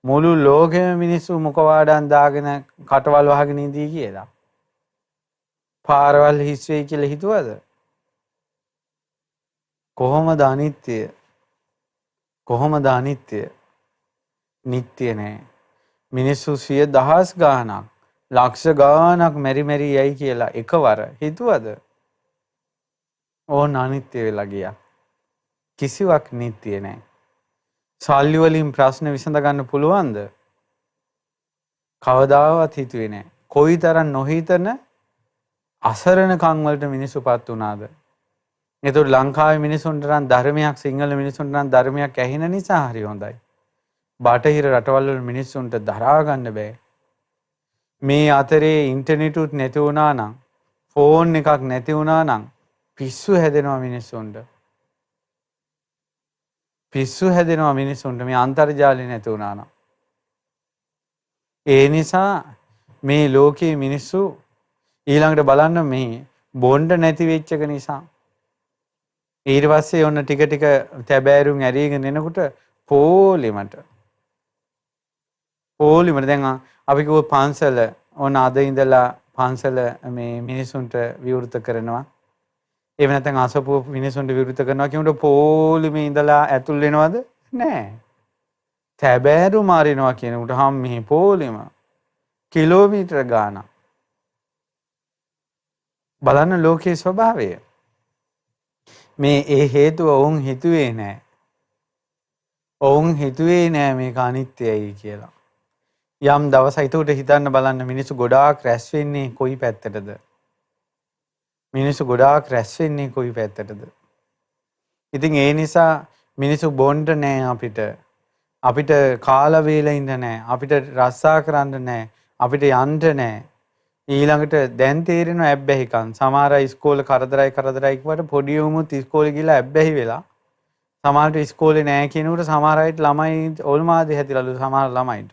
මුළු ලෝකෙම මිනිස්සු මුඛවාඩම් දාගෙන කටවල් වහගෙන ඉඳී කියලා? පාරවල් හිස් වෙයි කියලා හිතුවද? කොහොමද අනිත්‍ය? කොහොමද අනිත්‍ය? නිට්ටය නෑ. මිනිස්සු 100,000 ගාණක් ලක්ෂ ගාණක් මෙරි යයි කියලා එකවර හිතුවද? ඕන අනිත්‍ය වෙලා ගියා. කිසිවක් නිට්ටය නෑ. සල්ලි වලින් ප්‍රශ්න විසඳ ගන්න පුළුවන්ද? කවදාවත් හිතුවේ නෑ. කොයිතරම් නොහිතන අසරණකම් වලට මිනිස්සුපත් වුණාද? ඒතකොට ලංකාවේ මිනිසුන්ට නම් ධර්මයක් සිංහල මිනිසුන්ට නම් ධර්මයක් ඇහෙන නිසා හරි හොඳයි. බටහිර රටවල් වල මිනිස්සුන්ට දරා ගන්න බෑ. මේ අතරේ ඉන්ටර්නෙට් උත් නැති වුණා නම්, ෆෝන් එකක් නැති වුණා නම් පිස්සු හැදෙනවා මිනිස්සුන්ට. පිස්සු හැදෙනවා මිනිස්සුන්ට මේ අන්තර්ජාලය නැති වුණා නම්. ඒ නිසා මේ ලෝකයේ මිනිස්සු ඊළඟට බලන්න මේ බොණ්ඩ නැති වෙච්ච එක නිසා ඊට පස්සේ ඔන්න ටික ටික තැබෑරුම් ඇරීගෙන එනකොට පොලිමට දැන් අපි කිව්ව පන්සල ඔන්න අද ඉඳලා පන්සල මේ මිනිසුන්ට විවෘත කරනවා. එහෙම නැත්නම් අසපුව මිනිසුන්ට විවෘත කරනවා කියනකොට පොලිමේ ඉඳලා ඇතුල් වෙනවද? නෑ. තැබෑරුම් මාරිනවා කියනකොට හම් මෙහි පොලිම කිලෝමීටර ගානක්. බලන්න ලෝකයේ ස්වභාවය. මේ ඒ හේතුව ඔවුන් හිතුවේ නෑ. ඔවුන් හිතුවේ නෑ මේක අනිත්‍යයි කියලා. යම් දවසක් උට හිතන්න බලන්න මිනිස්සු ගොඩාක් රැස් වෙන්නේ කොයි පැත්තටද? මිනිස්සු ගොඩාක් රැස් වෙන්නේ කොයි පැත්තටද? ඉතින් ඒ නිසා මිනිස්සු බොණ්ඩ නෑ අපිට. අපිට කාලා වේලා ඉන්න නෑ. අපිට රස්සා කරන්න නෑ. අපිට යන්න නෑ. ඊළඟට දැන් තේරෙනවා ඇබ්බැහිකම්. සමහර අය ඉස්කෝලේ කරදරයි කිව්වට පොඩි උමුත් ඉස්කෝලේ ගිහලා ඇබ්බැහි වෙලා සමහරට ඉස්කෝලේ නෑ කියනකොට සමහර අයට ළමයි ඕල්මාදේ හැදිලාලු සමහර ළමයිට.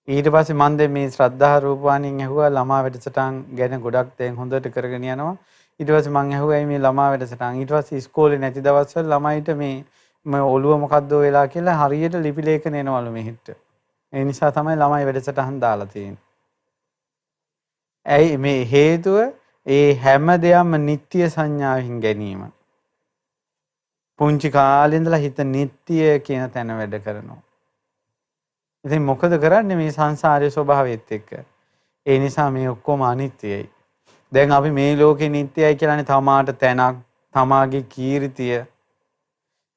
ඊට පස්සේ මම දැන් මේ ශ්‍රද්ධා රූපවාහිනියෙන් ඇහුවා ළමා වැඩසටහන් ගැන ගොඩක් දැන් හොඳට කරගෙන යනවා. ඊට පස්සේ මම ඇහුවා මේ ළමා වැඩසටහන් ඊට පස්සේ ඉස්කෝලේ නැති දවස්වල ළමයිට මේ ඔළුව මොකද්ද වෙලා කියලා හරියට ලිපි ලේඛන එනවලු මෙහෙට. ඒ නිසා තමයි ළමයි වැඩසටහන් දාලා තියෙන්නේ. ඇයි මේ හේතුව? ඒ හැම දෙයක්ම නිට්ටය සංඥාවෙන් ගැනීම. පුංචි කාලේ ඉඳලා හිත නිට්ටය කියන තැන වැඩ කරනවා. ඉතින් මොකද කරන්නේ මේ සංසාරයේ ස්වභාවයත් එක්ක? ඒ නිසා මේ ඔක්කොම අනිත්‍යයි. දැන් අපි මේ ලෝකේ නිට්ටයයි කියලානේ තමාට තැනක්, තමාගේ කීර්තිය.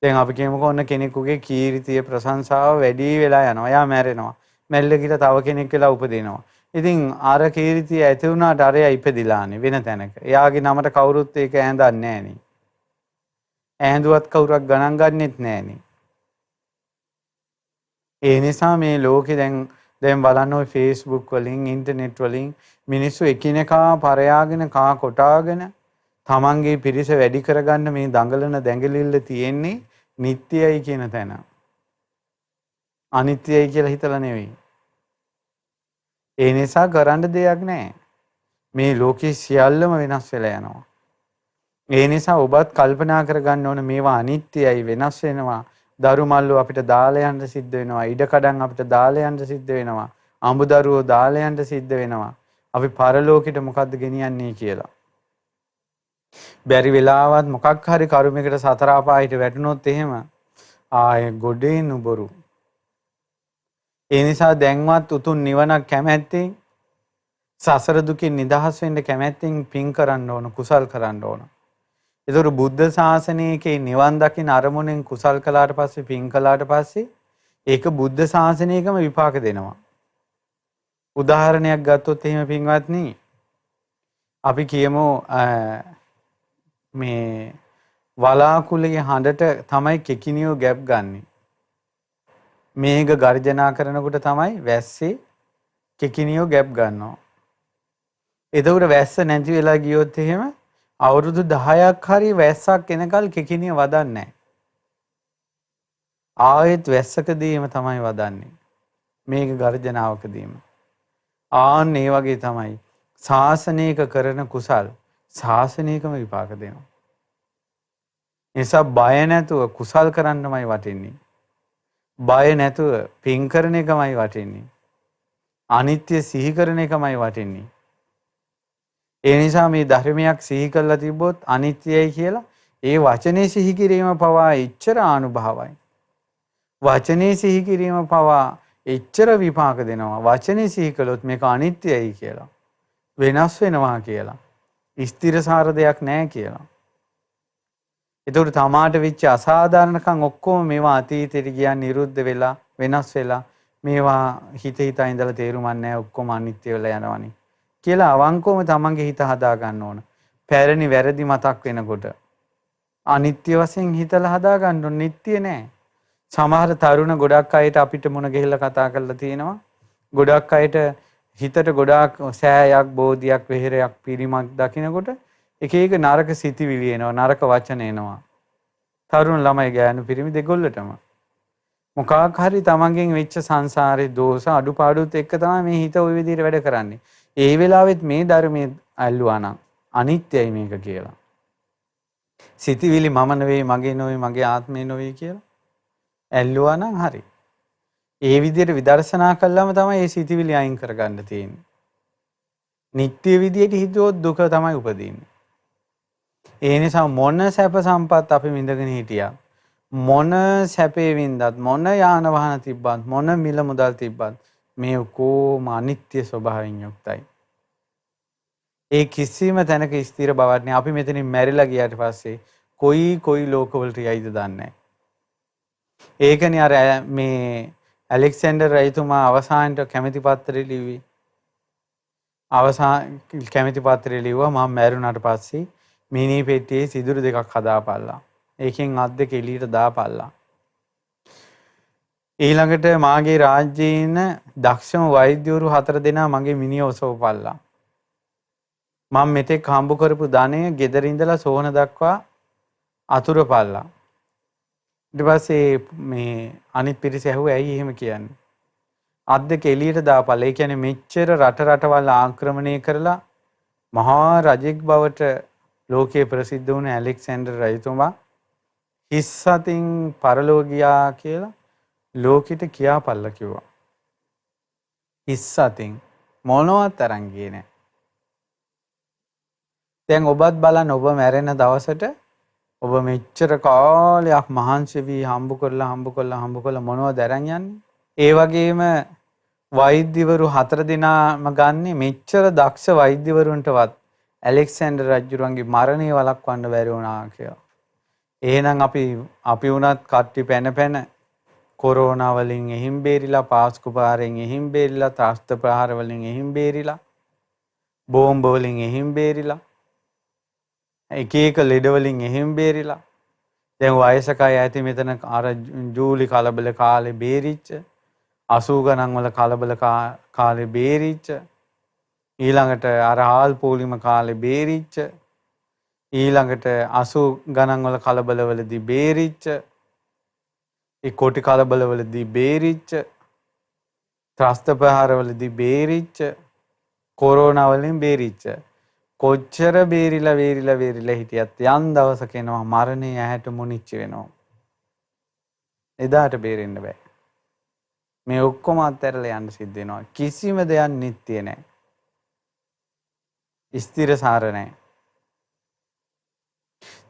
දැන් අපි කියමුකෝ ඔන්න කෙනෙකුගේ කීර්තිය ප්‍රශංසාව වැඩි වෙලා යනවා. එයා මැරෙනවා. මැරිලා ගිහලා තව කෙනෙක් වෙලා උපදිනවා. ඉතින් අර කීර්තිය ඇති වුණාට අරයා ඉපදිලානේ වෙන තැනක. එයාගේ නමට කවුරුත් ඒක ඈඳන්නේ නැහනේ. ඈඳුවත් කවුරක් ගණන් ගන්නෙත් නැහනේ. ඒ නිසා මේ ලෝකේ දැන් බලන්න ඔය Facebook වලින් ඉන්ටර්නෙට් වලින් මිනිස්සු එකිනෙකා පරයාගෙන කා කොටාගෙන තමන්ගේ පිරිස වැඩි කරගන්න මේ දඟලන දැඟලිල්ල තියෙන්නේ නිට්ටයයි කියන තැන. අනිත්‍යයි කියලා හිතලා නෙවෙයි. ඒ නිසා කරන්න දෙයක් නැහැ. මේ ලෝකේ සියල්ලම වෙනස් වෙලා යනවා. ඒ නිසා ඔබත් කල්පනා කරගන්න ඕන මේවා අනිත්‍යයි, වෙනස් වෙනවා. දරු මල්ලු අපිට දාලා යන්න සිද්ධ වෙනවා. ඉඩකඩම් අපිට දාලා යන්න සිද්ධ වෙනවා. අඹදරුවෝ දාලා යන්න සිද්ධ වෙනවා. අපි පරලෝකෙට මොකද්ද ගෙනියන්නේ කියලා. බැරි වෙලාවත් මොකක් හරි කර්මයකට සතර අපායට වැටුනොත් එහෙම ආයේ ගොඩේ නුබරු. ඒ නිසා දැන්වත් උතුම් නිවනක් කැමැත්තෙන් සසර දුකින් නිදහස් වෙන්න කැමැත්තෙන් පින් කරන්න ඕන, කුසල් කරන්න ඕන. ඒතර බුද්ධ ශාසනයේ නිවන් දකින්න අරමුණෙන් කුසල් කළාට පස්සේ පින් කළාට පස්සේ ඒක බුද්ධ ශාසනයකම විපාක දෙනවා. උදාහරණයක් ගත්තොත් එහෙම පින්වත්නි අපි කියමු මේ වලාකුළේ හඬට තමයි කෙකිනියෝ ගැප් ගන්නෙ. මේක ගර්ජනා කරනකොට තමයි වැස්සේ කෙකිනියෝ ගැප් ගන්නවා. එතකොට වැස්ස නැති වෙලා ගියොත් එහෙම අවුරුදු 10ක් හරි වැස්සක් එනකල් කෙකිනිය වදන්නේ නැහැ. ආයෙත් වැස්සකදීම තමයි වදන්නේ. මේක ගර්ජනාවකදීම. ආන් ඒ වගේ තමයි ශාසනයක කරන කුසල් ශාසනයකම විපාක දෙනවා. නිසා බය නැතුව කුසල් කරන්නමයි වටින්නේ. බය නැතුව පින් කරන එකමයි වටින්නේ. අනිත්‍ය සිහි කරන එකමයි වටින්නේ. ඒ නිසා මේ ධර්මයක් සිහි කරලා තිබ්බොත් අනිත්‍යයි කියලා ඒ වචනේ සිහි කිරීම පවා එච්චර ආනුභාවයි. වචනේ සිහි කිරීම පවා එච්චර විපාක දෙනවා. වචනේ සිහි කළොත් මේක අනිත්‍යයි කියලා. වෙනස් වෙනවා කියලා. ස්ථිරසාර දෙයක් නැහැ කියලා. ඒතකොට තමාට වෙච්ච අසාධාරණකම් ඔක්කොම මේවා අතීතයට ගියන් නිරුද්ධ වෙලා වෙනස් වෙලා මේවා හිත හිතා ඉඳලා තේරුමක් නැහැ ඔක්කොම අනිත්‍ය වෙලා යනවනේ කියලා අවංකවම තමන්ගේ හිත හදා ගන්න ඕන. පැරණි වැරදි මතක් වෙනකොට අනිත්‍ය වශයෙන් හිතලා හදා ගන්න ඕන. නිට්ටිය නෑ. සමහර තරුණ ගොඩක් අයට අපිට මුණ ගැහිලා කතා කරලා තියෙනවා. ගොඩක් අයට හිතට ගොඩාක් සෑයක් බෝධියක් වෙහෙරයක් පිරිමක් දකිනකොට එක එක නරක සිතිවිලි එනවා, නරක වචන එනවා. තරුණ ළමයි ගෑනු පිරිමි දෙගොල්ලටම. මොකක් හරි තමන්ගෙන් වෙච්ච සංසාරේ දෝෂ අඩුපාඩුත් එක්ක තමයි මේ හිත ওই විදිහට වැඩ කරන්නේ. ඒ වෙලාවෙත් මේ ධර්මයේ ඇල්ලුවා නම් අනිත්‍යයි මේක කියලා. සිතිවිලි මම නෙවෙයි, මගේ නෙවෙයි, මගේ ආත්මේ නෙවෙයි කියලා ඇල්ලුවා නම් හරි. ඒ විදිහට විදර්ශනා කළාම තමයි මේ සිතිවිලි අයින් කරගන්න තියෙන්නේ. නිත්‍ය විදියට හිතුවොත් දුක තමයි උපදින්නේ. ඒ නිසා මොන සැප සම්පත් අපි විඳගෙන හිටියා, මොන සැපේ වින්දත්, මොන යාන වාහන තිබ්බත්, මොන මිල මුදල් තිබ්බත් මේ කොම අනිත්‍ය ස්වභාවයෙන් යුක්තයි. ඒ කිසිම තැනක ස්ථිර බවක් නෑ. අපි මෙතනින් මැරිලා ගියාට පස්සේ කොයි ලෝකවලට යයිද දන්නේ නෑ. ඒකනේ අර මේ ඇලෙක්සැන්ඩර් රජතුමා අවසානට කැමැති පත්‍රය ලිව්වේ. අවසාන කැමැති පත්‍රය ලිව්වා මම මැරුණාට පස්සේ මිනි පෙට්ටියේ සිදුරු දෙකක් හදාපල්ලා. ඒකෙන් අත් දෙක එළියට දාපල්ලා. ඊළඟට මාගේ රාජ්‍යයේ ඉන්න දක්ෂම වෛද්‍යවරු 4 දෙනා මගේ මිනිහ ඔසවපල්ලා. මම මෙතෙක් හම්බ කරපු ධනය ගෙදර ඉඳලා සෝන දක්වා අතුරුපල්ලා. ඊට පස්සේ මේ අනිත් පිරිස ඇහුවා ඇයි එහෙම කියන්නේ? අත් දෙක එළියට දාපල්ලා. ඒ කියන්නේ මෙච්චර රටවල් ආක්‍රමණය කරලා මහා රජෙක් බවට ලෝකයේ ප්‍රසිද්ධ වුණ ඇලෙක්සැන්ඩර් රජතුමා හිස් අතින් පරලෝ ගියා කියලා ලෝකෙට කියාපල්ලා කිව්වා. හිස් අතින් මොනවත් අරන් ගියේ නැහැ. දැන් ඔබත් බලන්න ඔබ මැරෙන දවසට ඔබ මෙච්චර කාලයක් මහන්සි වී හම්බ කරලා මොනවද අරන් යන්නේ? ඒ වගේම වෛද්‍යවරු 4 දෙනාම ගන්නේ මෙච්චර දක්ෂ වෛද්‍යවරුන්ටවත් ඇලෙක්සැන්ඩර් රජුගේ මරණය වළක්වන්න බැරි වුණා කියලා. එහෙනම් අපි වුණත් කට්ටි පැන කොරෝනා වලින් එහිම් බේරිලා, පාස්කු පාරෙන් එහිම් බේරිලා, ත්‍රස්ත ප්‍රහාර වලින් එහිම් බේරිලා, බෝම්බ වලින් එහිම් බේරිලා, එක ලෙඩ වලින් එහිම් බේරිලා. දැන් වයසක අය ඇති මෙතන අර ජූලි කලබල කාලේ බේරිච්ච, 80 ගණන් වල කලබල කාලේ බේරිච්ච, ඊළඟට අර ආල් පොලිම කාලේ බේරිච්ච, ඊළඟට 80 ගණන් වල කලබල වලදී බේරිච්ච, ඒ කොටි කලබලවලදී බේරිච්ච, ත්‍රස්ත ප්‍රහාරවලදී බේරිච්ච, කොරෝනා වලින් බේරිච්ච කොච්චර බේරිලා හිටියත් යම් දවසක එනවා මරණය ඇහැට මුනිච්ච වෙනවා. එදාට බේරෙන්න බෑ. මේ ඔක්කොම අත්හැරලා යන්න සිද්ධ වෙනවා. කිසිම දෙයක් නිත්‍ය නැහැ. ස්ථිරසාර නැහැ.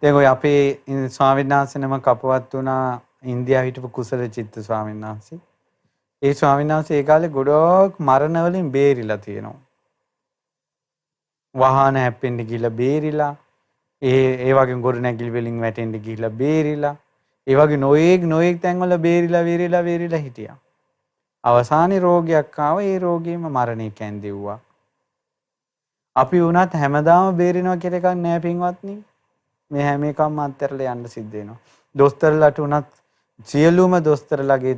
දැන් ඔය අපේ ස්වාමීන් වහන්සේ නමක් අපවත් වුණා ඉන්දියාවේ හිටපු කුසල චිත්ත ස්වාමීන් වහන්සේ. ඒ ස්වාමීන් වහන්සේ ඒ කාලේ ගොඩක් මරණ වලින් බේරිලා තියෙනවා. වාහන හැප්පෙන්න ගිහිල්ලා බේරිලා, ඒ වගේ ගොඩ නැගිලි වලින් වැටෙන්න ගිහිල්ලා බේරිලා, ඒ වගේ නොඑක් තැන්වල බේරිලා හිටියා. අවසානයේ රෝගයක් ආවා. ඒ රෝගීම මරණය කැන්දෙව්වා. අපි වුණත් හැමදාම බේරෙනවා කියලා එකක් නෑ පින්වත්නි. මේ හැම එකක්ම අත්හැරලා යන්න සිද්ධ වෙනවා. දොස්තරලාට උනත් සියලුම දොස්තරලාගේ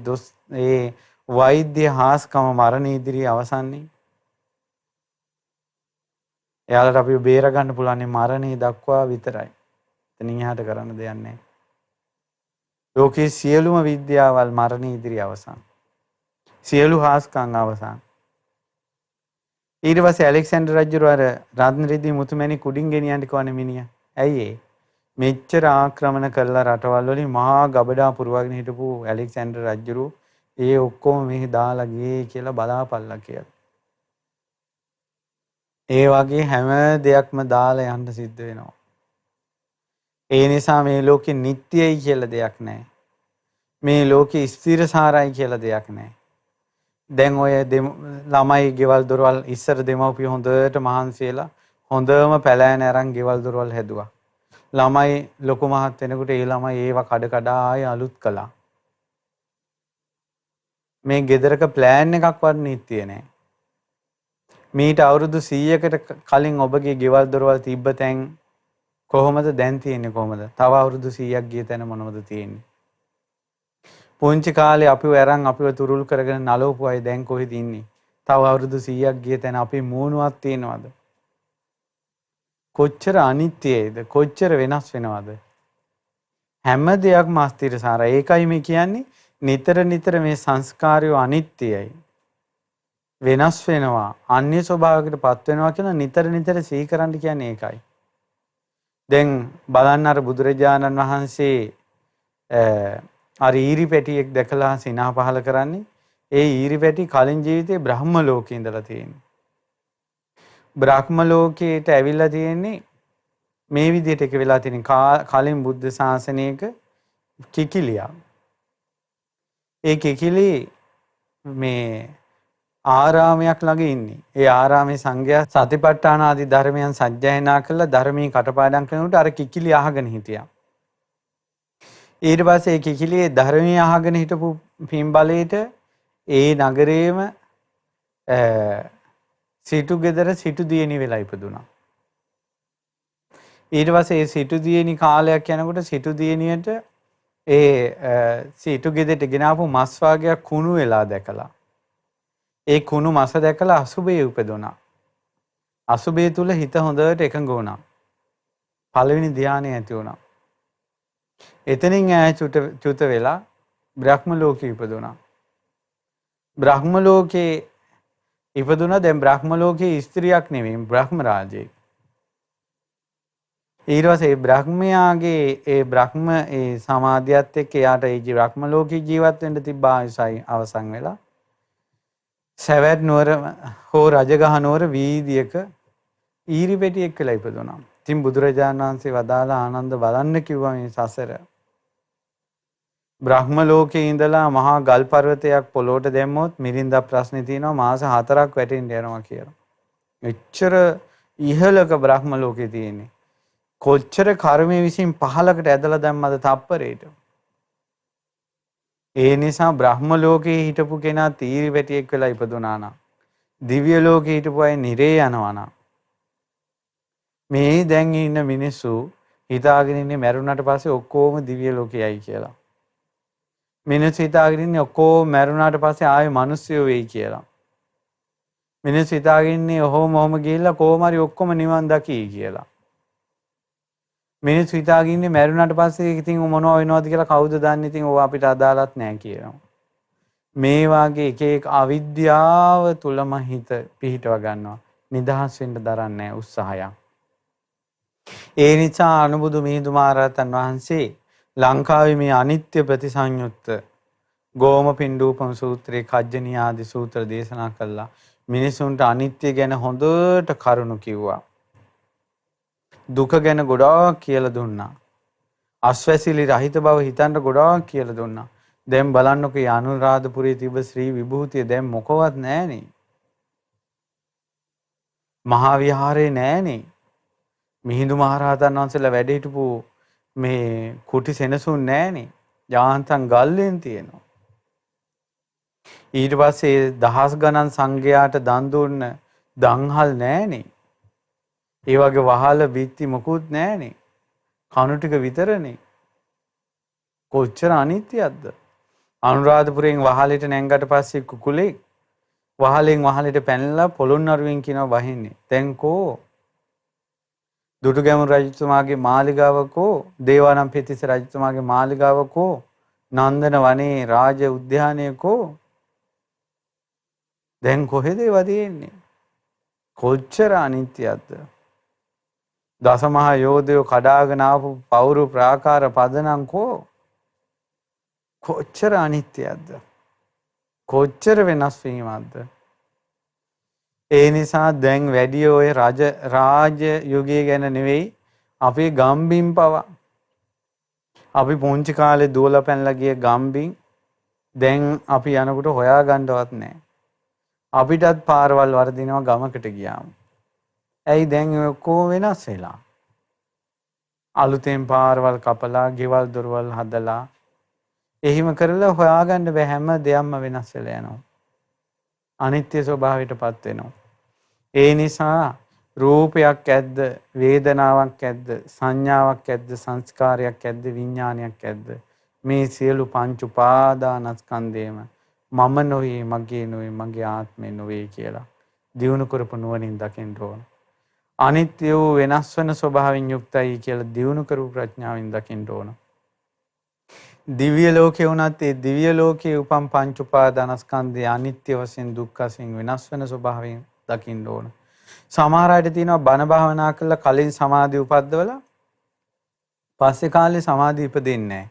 ඒ වෛද්‍ය හාස්කම මරණ ඉදිරියේ අවසන්නේ. එයාලට අපි බේර ගන්න පුළුවන් මරණය දක්වා විතරයි. එතනින් එහාට කරන්න දෙයක් නැහැ. ලෝකයේ සියලුම විද්‍යාවල් මරණ ඉදිරියේ අවසන්. සියලු හාස්කම් අවසන්. ඊට පස්සේ ඇලෙක්සැන්ඩර් රජුර අර රත්නරිදී මුතුමැණික් උඩින් ගෙනියන්න කවනේ මිනිහා. ඇයි ඒ? මෙච්චර ආක්‍රමණ කළා රටවල් වලින් මහා ගබඩා පුරවගෙන හිටපු ඇලෙක්සැන්ඩර් රජුරු ඒ ඔක්කොම මෙහි දාලා ගියේ කියලා බලාපල්ලා කියලා. ඒ වගේ හැම දෙයක්ම දාලා යන්න සිද්ධ වෙනවා. ඒ නිසා මේ ලෝකෙ නිට්ටයයි කියලා දෙයක් නැහැ. මේ ලෝකෙ ස්ථිරසාරයි කියලා දෙයක් නැහැ. දැන් ඔය ළමයි ගෙවල් දොරවල් ඉස්සර දෙමව්පිය හොඳට මහන්සි වෙලා හොඳම පැලෑන අරන් ගෙවල් දොරවල් හැදුවා. ළමයි ලොකු මහත් වෙනකොට ඒ ළමයි ඒව කඩ ආයෙ අලුත් කළා. මේ ගෙදරක ප්ලෑන් එකක්වත් නිත්‍ය නැහැ. මීට අවුරුදු 100කට කලින් ඔබගේ ගෙවල් දොරවල් තිබ්බ තැන් කොහොමද දැන් තියෙන්නේ කොහොමද? තව අවුරුදු 100ක් ගිය තැන මොනවද තියෙන්නේ? පුංචි කාලේ අපිව අරන් අපිව තුරුල් කරගෙන නලවපු අය දැන් කොහෙද ඉන්නේ? තව අවුරුදු 100ක් ගිය තැන අපි මූණුවක් තියනවද? කොච්චර අනිත්‍යයිද? කොච්චර වෙනස් වෙනවද? හැම දෙයක්ම අස්තිරසාරයි. ඒකයි මේ කියන්නේ නිතර මේ සංස්කාරය අනිත්‍යයි. වෙනස් වෙනවා. අන්‍ය ස්වභාවයකටපත් වෙනවා කියලා නිතර සිහි කරන්න කියන්නේ ඒකයි. දැන් බලන්න අර බුදුරජාණන් වහන්සේ අර ඊරි පැටියෙක් දැකලා සිනා පහල කරන්නේ. ඒ ඊරි පැටි කලින් ජීවිතේ බ්‍රහ්ම ලෝකේ ඉඳලා තියෙන්නේ. බ්‍රහ්ම ලෝකයට ඇවිල්ලා තියෙන්නේ මේ විදිහට එක වෙලා තියෙන කලින් බුද්ධ ශාසනයක කිකිලියක්. ඒ කිකිලි මේ ආරාමයක් ළඟ ඉන්නේ. ඒ ආරාමේ සංඝයා සතිපට්ඨාන ආදී ධර්මයන් සජ්ජායනා කළා ධර්මී කටපාඩම් කරනකොට අර කිකිලි අහගෙන හිටියා. ඊට පස්සේ ඒ කිකිලියේ ධර්මී අහගෙන හිටපු පින්බලයට ඒ නගරේම සිටු ගෙදර සිටු දියණි වෙලා ඉපදුනා. ඊට පස්සේ ඒ සිටු දියණි කාලයක් යනකොට සිටු දියණියට ඒ සිටු ගෙදරට ගෙනාවු මස් වාගයක් කුණු වෙලා දැකලා ඒ කුණු මස දැකලා අසුබේ උපදුනා. අසුබේ තුල හිත හොඳට එකඟ වුණා. පළවෙනි ධානය ඇති වුණා. එතනින් ඈ චුත වෙලා බ්‍රහ්ම ලෝකේ ඉපදුනා. බ්‍රහ්ම ලෝකේ ඉපදුනා. දැන් බ්‍රහ්ම ලෝකේ ස්ත්‍රියක් නෙවෙයි බ්‍රහ්ම රාජයෙක්. ඊට පස්සේ බ්‍රහ්මයාගේ ඒ බ්‍රහ්ම ඒ සමාධියත් එක්ක එයාට ඒ බ්‍රහ්ම ලෝකේ ජීවත් වෙන්න තිබ්බ ආයුසයි අවසන් වෙලා සවැත් නුවර හෝ රජගහ නුවර වීදියක ඊරි පෙටියෙක් වෙලා ඉපදුනා. ඉතින් බුදුරජාණන් වහන්සේ වදාලා ආනන්ද බලන්න කිව්වා මේ සසර. බ්‍රහ්ම ලෝකේ ඉඳලා මහා ගල් පර්වතයක් පොළොවට දැම්මොත් මිරින්දා ප්‍රශ්නේ තියෙනවා මාස 4ක් වැටෙන්න යනවා කියලා. මෙච්චර ඉහළක බ්‍රහ්ම ලෝකේ තියෙන්නේ. කොච්චර කර්මයේ විසින් පහලකට ඇදලා දැම්මද තප්පරේට. ඒ නිසා බ්‍රහ්ම ලෝකේ හිටපු කෙනා තීරි වැටියෙක් වෙලා ඉපදුනා නම් දිව්‍ය ලෝකේ හිටපු අය නිරේ යනවා නම් මේ දැන් ඉන්න මිනිස්සු හිතාගෙන ඉන්නේ මැරුණාට පස්සේ ඔක්කොම දිව්‍ය ලෝකයයි කියලා. මිනිස්සු හිතාගෙන ඉන්නේ ඔක්කොම මැරුණාට පස්සේ ආයෙ මිනිස්සුයෝ වෙයි කියලා. මිනිස්සු හිතාගෙන ඉන්නේ ඔහොම ගිහිල්ලා කොහොම හරි ඔක්කොම නිවන් දකි කියලා. මිනිස්සු හිතාගෙන ඉන්නේ මැරුණාට පස්සේ ඉතින් මොනව වෙනවද කියලා කවුද දන්නේ? ඉතින් ඕවා අපිට අදාළත් නැහැ කියනවා. මේ වාගේ එක එක අවිද්‍යාව තුලම හිත පිහිටව ගන්නවා. නිදහස් වෙන්න දරන්නේ උත්සාහයක්. ඒ නිසා අනුබුදු මිහිඳු මහරහතන් වහන්සේ ලංකාවේ මේ අනිත්‍ය ප්‍රතිසංයුක්ත ගෝම පිණ්ඩූපම සූත්‍රයේ කජ්ජනී ආදී සූත්‍ර දේශනා කළා. මිනිසුන්ට අනිත්‍ය ගැන හොඳට කරුණු කිව්වා. දුක ගැන ගොඩාක් කියලා දුන්නා. අස්වැසිලි රහිත බව හිතන්න ගොඩාක් කියලා දුන්නා. දැන් බලන්නකෝ අනුරාධපුරයේ තිබ්බ ශ්‍රී විභූතිය දැන් මොකවත් නැහනේ. මහා විහාරේ නැහනේ. මිහිඳු මහරහතන් වහන්සේලා වැඩ හිටපු මේ කුටි සෙනසුන් නැහනේ. යාන්තම් ගල්ලෙන් තියෙනවා. ඊට පස්සේ දහස් ගණන් සංඝයාට දන් දුන්න දන්හල් නැහනේ. ඒ වගේ වහල බිත්ති මොකුත් නැහනේ. කණු ටික විතරනේ. කොච්චර අනිත්‍යයක්ද? අනුරාධපුරයෙන් වහලෙට නැංගට පස්සේ කුකුලෙක් වහලෙන් වහලෙට පැනලා පොළොන්නරුවෙන් කියනවා වහින්නේ. දැන් කෝ? දුටුගැමුණු රජතුමාගේ මාලිගාව කෝ? දේවානම්පියතිස්ස රජතුමාගේ මාලිගාව කෝ? නන්දන වනේ රාජ උද්‍යානය කෝ? දැන් කොහෙද ඒවා තියෙන්නේ? කොච්චර අනිත්‍යයක්ද? දසමහා යෝධයෝ කඩාගෙන ආපු පවුරු ප්‍රාකාර පදනම් කෝ? කොච්චර අනිත්‍යයක්ද? කොච්චර වෙනස් වීමක්ද? ඒ නිසා දැන් වැඩි ඔය රාජ යුගය ගැන නෙවෙයි අපේ ගම්බිම් පවා අපි පුංචි කාලේ දුවලා පැනලා ගිය ගම්බිම් දැන් අපි යනකොට හොයා ගන්නවත් නැහැ. අපිටත් පාරවල් වර්ධිනවා ගමකට ගියාම. ඇයි දැන් ඔක්කොම වෙනස් වෙලා? අලුතෙන් පාරවල් කපලා, ගෙවල් දොරවල් හදලා, එහෙම කරලා හොයාගන්න බෑ. හැම දෙයක්ම වෙනස් වෙලා යනවා. අනිත්‍ය ස්වභාවයටපත් වෙනවා. ඒ නිසා රූපයක් ඇද්ද, වේදනාවක් ඇද්ද, සංඥාවක් ඇද්ද, සංස්කාරයක් ඇද්ද, විඥානයක් ඇද්ද? මේ සියලු පංච උපාදානස්කන්ධයම මම නොවේ, මගේ නොවේ, මගේ ආත්මේ නොවේ කියලා දියුණු කරපු නුවණින් දකින්න ඕන. අනිත්‍ය වූ වෙනස් වෙන ස්වභාවයෙන් යුක්තයි කියලා දියුණු කරපු ප්‍රඥාවෙන් දකින්න ඕන. දිව්‍ය ලෝකේ වුණත් ඒ දිව්‍ය ලෝකයේ උපන් පංච උපාදානස්කන්ධය අනිත්‍ය වශයෙන්, දුක්ඛ වශයෙන් වෙනස් වෙන ස්වභාවයෙන් දකින්න ඕන. සමහර අයට තියෙනවා බණ භාවනා කරලා කලින් සමාධිය උපද්දවලා පස්සේ කාලේ සමාධිය ඉපදෙන්නේ නැහැ.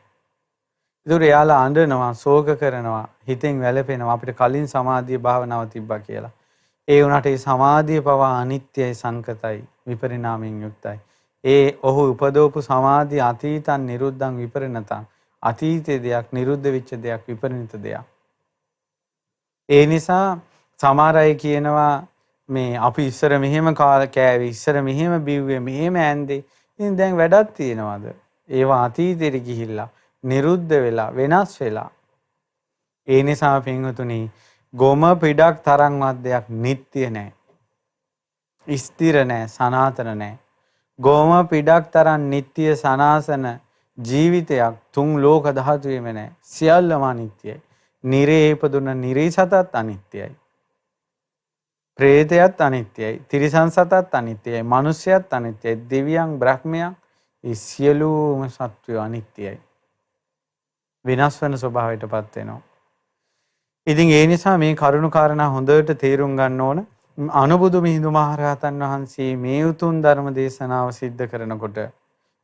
ඒතර එයාලා අඬනවා, ශෝක කරනවා, හිතෙන් වැළපෙනවා අපිට කලින් සමාධිය භාවනාව තිබ්බා කියලා. ඒ වුණාට ඒ සමාධිය පවා අනිත්‍යයි, සංකතයි, විපරිණාමයෙන් යුක්තයි. ඒ ඔහු උපදවපු සමාධිය අතීතං නිරුද්ධං විපරිණතං. අතීතයේ දෙයක්, නිරුද්ධ වෙච්ච දෙයක්, විපරිණිත දෙයක්. ඒ නිසා සමහර අය කියනවා මේ අපි ඉස්සර මෙහෙම කෑවේ, ඉස්සර මෙහෙම බිව්වේ, මෙහෙම ඇන්දේ. ඉතින් දැන් වැඩක් තියනවාද? ඒවා අතීතෙට ගිහිල්ලා නිරුද්ධ වෙලා වෙනස් වෙලා. ඒ නිසා පින්වතුනි ගොම පිටක් තරම්වත් දෙයක් නිට්ටිය නැහැ. ස්ථිර නැහැ, සනාතන නැහැ. ගොම පිටක් තරම් නිට්ටිය සනාසන ජීවිතයක් තුන් ලෝක ධාතුවේම නැහැ. සියල්ලම අනිත්‍යයි. නිරේ ඉපදුන නිරේ සතත් අනිත්‍යයි. ප්‍රේතයත් අනිත්‍යයි. තිරිසන් සතත් අනිත්‍යයි. මිනිසයත් අනිත්‍යයි. දෙවියන් බ්‍රහ්මයන් ඒ සියලුම සත්වයෝ අනිත්‍යයි. වෙනස් වෙන ස්වභාවයටපත් වෙනවා. ඉතින් ඒ නිසා මේ කරුණු කාරණා හොඳට තේරුම් ගන්න ඕන. අනුබුදු මිහිඳු මහරහතන් වහන්සේ මේ උතුම් ධර්ම දේශනාව සිද්ධ කරනකොට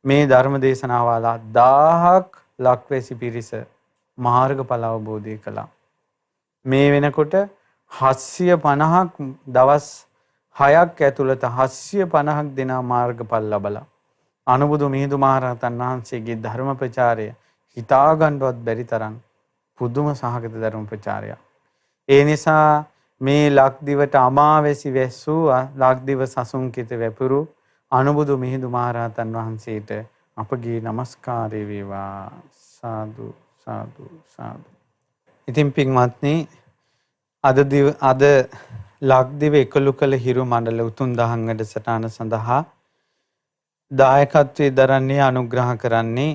මේ ධර්ම දේශනාව වල 1000ක් ලක්වැසි පිරිස මාර්ගඵල අවබෝධය කළා. මේ වෙනකොට 750ක් දවස් 6ක් ඇතුළත 750ක් දෙනා මාර්ගඵල ලබලා අනුබුදු මිහිඳු මහරහතන් වහන්සේගේ ධර්ම ප්‍රචාරය හිතා ගන්නවත් බැරි තරම් පුදුම සහගත ධර්ම ප්‍රචාරයක්. ඒ නිසා මේ ලක්දිවට අමාවැසි වැස්සූ ලක්දිව සසුන්කිත වැපුරු අනුබුදු මිහිඳු මහරහතන් වහන්සේට අපගේ নমස්කාරය වේවා. සාදු සාදු සාදු. ඉතින් පින්වත්නි අද ලක්දිව එකලු කළ හිරු මණ්ඩල උතුම් දහම් වැඩසටහන සඳහා දායකත්වයේ දරන්නේ අනුග්‍රහ කරන්නේ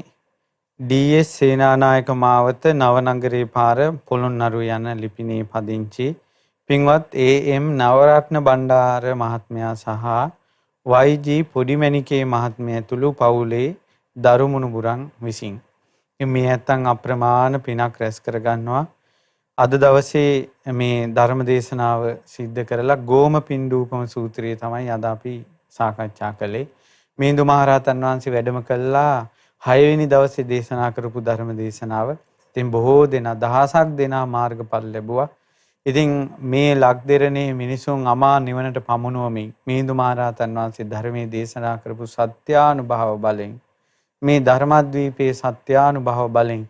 ඩී.එස්. සේනානායක මාවත නවනගරේ පාර පොළොන්නරුව යන ලිපිනේ පදිංචි පින්වත් ඒ.එම්. නවරත්න බණ්ඩාර මහත්මයා සහ YG පොඩිමැණිකේ මහත්මිය ඇතුළු පවුලේ දරු මුණුබුරන් විසින්. මේ නැත්තම් අප්‍රමාණ පිනක් රැස් කරගන්නවා. අද දවසේ මේ ධර්ම දේශනාව සිද්ධ කරලා ගෝම පින්ඩූපම සූත්‍රය තමයි අද අපි සාකච්ඡා කළේ. මිහිඳු මහරහතන් වහන්සේ වැඩම කළා 6 වෙනි දවසේ දේශනා කරපු ධර්ම දේශනාව. ඉතින් බොහෝ දෙනා දහසක් දෙනා මාර්ගඵල ලැබුවා. ඉතින් මේ ලක්දෙරණේ මිනිසුන් අමා නිවනට පමුණුවමින් මිහිඳු මහරහතන් වහන්සේ ධර්මයේ දේශනා කරපු සත්‍යානුභව බලෙන් මේ ධර්මද්වීපයේ සත්‍යානුභව බලෙන්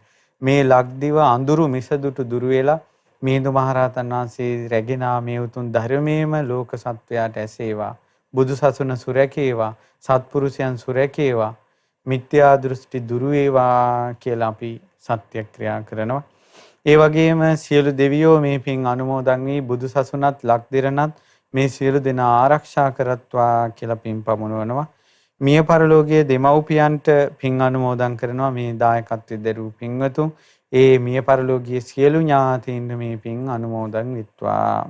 මේ ලක්දිව අඳුරු මිසදුටු දුරු වෙලා මිහිඳු මහරහතන් වහන්සේ රැගෙන මේ උතුම් ධර්මයේම ලෝක සත්වයාට ඇසේවා. බුදු සසුන සුරැකේවා, සත්පුරුෂයන් සුරැකේවා, මිත්‍යා දෘෂ්ටි දුරු වේවා කියලා අපි සත්‍යක්‍රියා කරනවා. ඒ වගේම සියලු දෙවියෝ මේ පින් අනුමෝදන් වී බුදු සසුනත් ලක්දිරණත් මේ සියලු දෙනා ආරක්ෂා කරත්වා කියලා පින් පමුණවනවා. මිය පරලෝකයේ දෙමව්පියන්ට පින් අනුමෝදන් කරනවා මේ දායකත්වයේ දරූ පින්වතුන්. ඒ මිය පරලෝකයේ සියලු ඥාතීන්ට මේ පින් අනුමෝදන් විත්වා.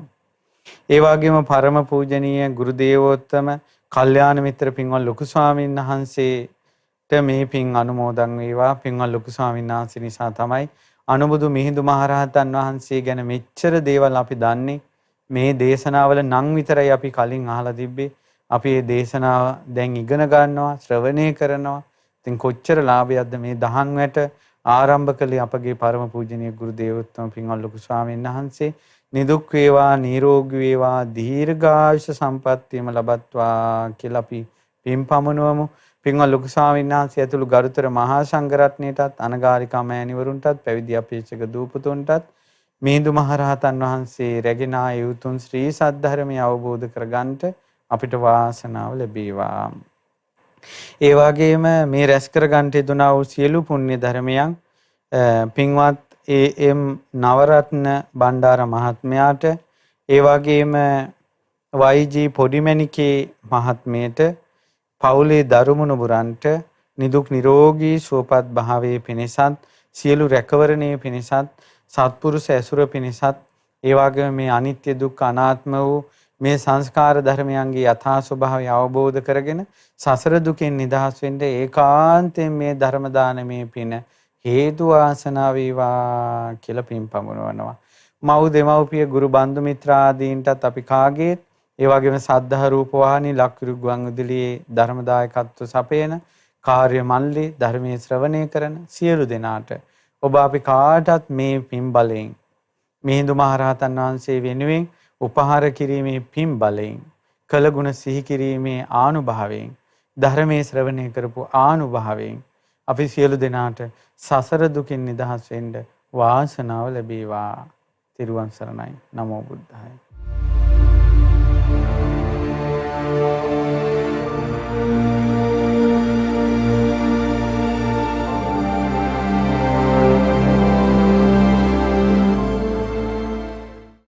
ඒ වගේම පරම පූජනීය ගුරු දේවෝත්තම කල්යාණ මිත්‍ර පින්වත් ලොකු ස්වාමීන් වහන්සේට මේ පින් අනුමෝදන් වේවා. පින්වත් ලොකු ස්වාමීන් වහන්සේ නිසා තමයි අනුබුදු මිහිඳු මහරහතන් වහන්සේ ගැන මෙච්චර දේවල් අපි දන්නේ. මේ දේශනාවල නම් විතරයි අපි කලින් අහලා තිබ්බේ. අපි මේ දේශනාව දැන් ඉගෙන ගන්නවා, ශ්‍රවණය කරනවා. ඉතින් කොච්චර ලාභයක්ද මේ දහම් වැට ආරම්භ කළේ අපගේ පරම පූජනීය ගුරු දේවෝත්තම පින්වත් ලොකු ස්වාමීන් වහන්සේ. නිදුක් වේවා, නිරෝගී වේවා, දීර්ඝායුෂ සම්පන්නියම ලබත්වා කියලා අපි පින් පමුණුවමු. පින්වත් ලොකු ස්වාමීන් වහන්සේ ඇතුළු ගරුතර මහා සංඝරත්නයටත්, අනගාരികා මෑණිවරුන්ටත්, පැවිදි අපේක්ෂක දූපතුන්ටත් මිහිඳු මහරහතන් වහන්සේ රැගෙන ආ උතුම් ශ්‍රී සද්ධර්මය අවබෝධ කරගන්නට අපිට වාසනාව ලැබේවා. ඒ වගේම මේ රැස් කරගන්නට යෙදුනා වූ සියලු පුණ්‍ය ධර්මයන් පින්වත් ඒ.එම්. නවරත්න බණ්ඩාර මහත්මයාට, ඒ වගේම YG පොඩිමැණිකේ මහත්මියට, පවුලේ දරු මුණුබුරන්ට නිදුක් නිරෝගී සුවපත් භාවයේ පිණිසත්, සියලු රැකවරණයේ පිණිසත්, සත්පුරුෂ ඇසුර පිණිසත්, ඒ වගේම මේ අනිත්‍ය දුක්ඛ අනාත්ම වූ මේ සංස්කාර ධර්මයන්ගේ යථා ස්වභාවය අවබෝධ කරගෙන සසර දුකෙන් නිදහස් වෙන්න ඒකාන්තයෙන් මේ ධර්ම දානමේ පින හේතු වාසනා වේවා කියලා පින් පමුණවනවා. මව් දෙමව්පිය ගුරු බන්දු මිත්‍රාදීන්ටත් අපි කාගේත් ඒ වගේම සද්ධා රූප වාහිනී ලක්විරු ගුවන් විදුලියේ ධර්මදායකත්ව සපයන කාර්ය මණ්ඩලයේ ධර්මයේ ශ්‍රවණය කරන සියලු දෙනාට ඔබ අපි කාටත් මේ පින් බලයෙන් මිහිඳු මහරහතන් වහන්සේ වෙනුවෙන් උපහාර කිරීමේ පින් බලයෙන් කළ ගුණ සිහි කිරීමේ ආනුභාවයෙන් ධර්මයේ ශ්‍රවණය කරපු ආනුභාවයෙන් අපි සියලු දෙනාට සසර දුකින් නිදහස් වෙන්න වාසනාව ලැබේවා. තිරුවන් සරණයි. නමෝ බුද්ධාය.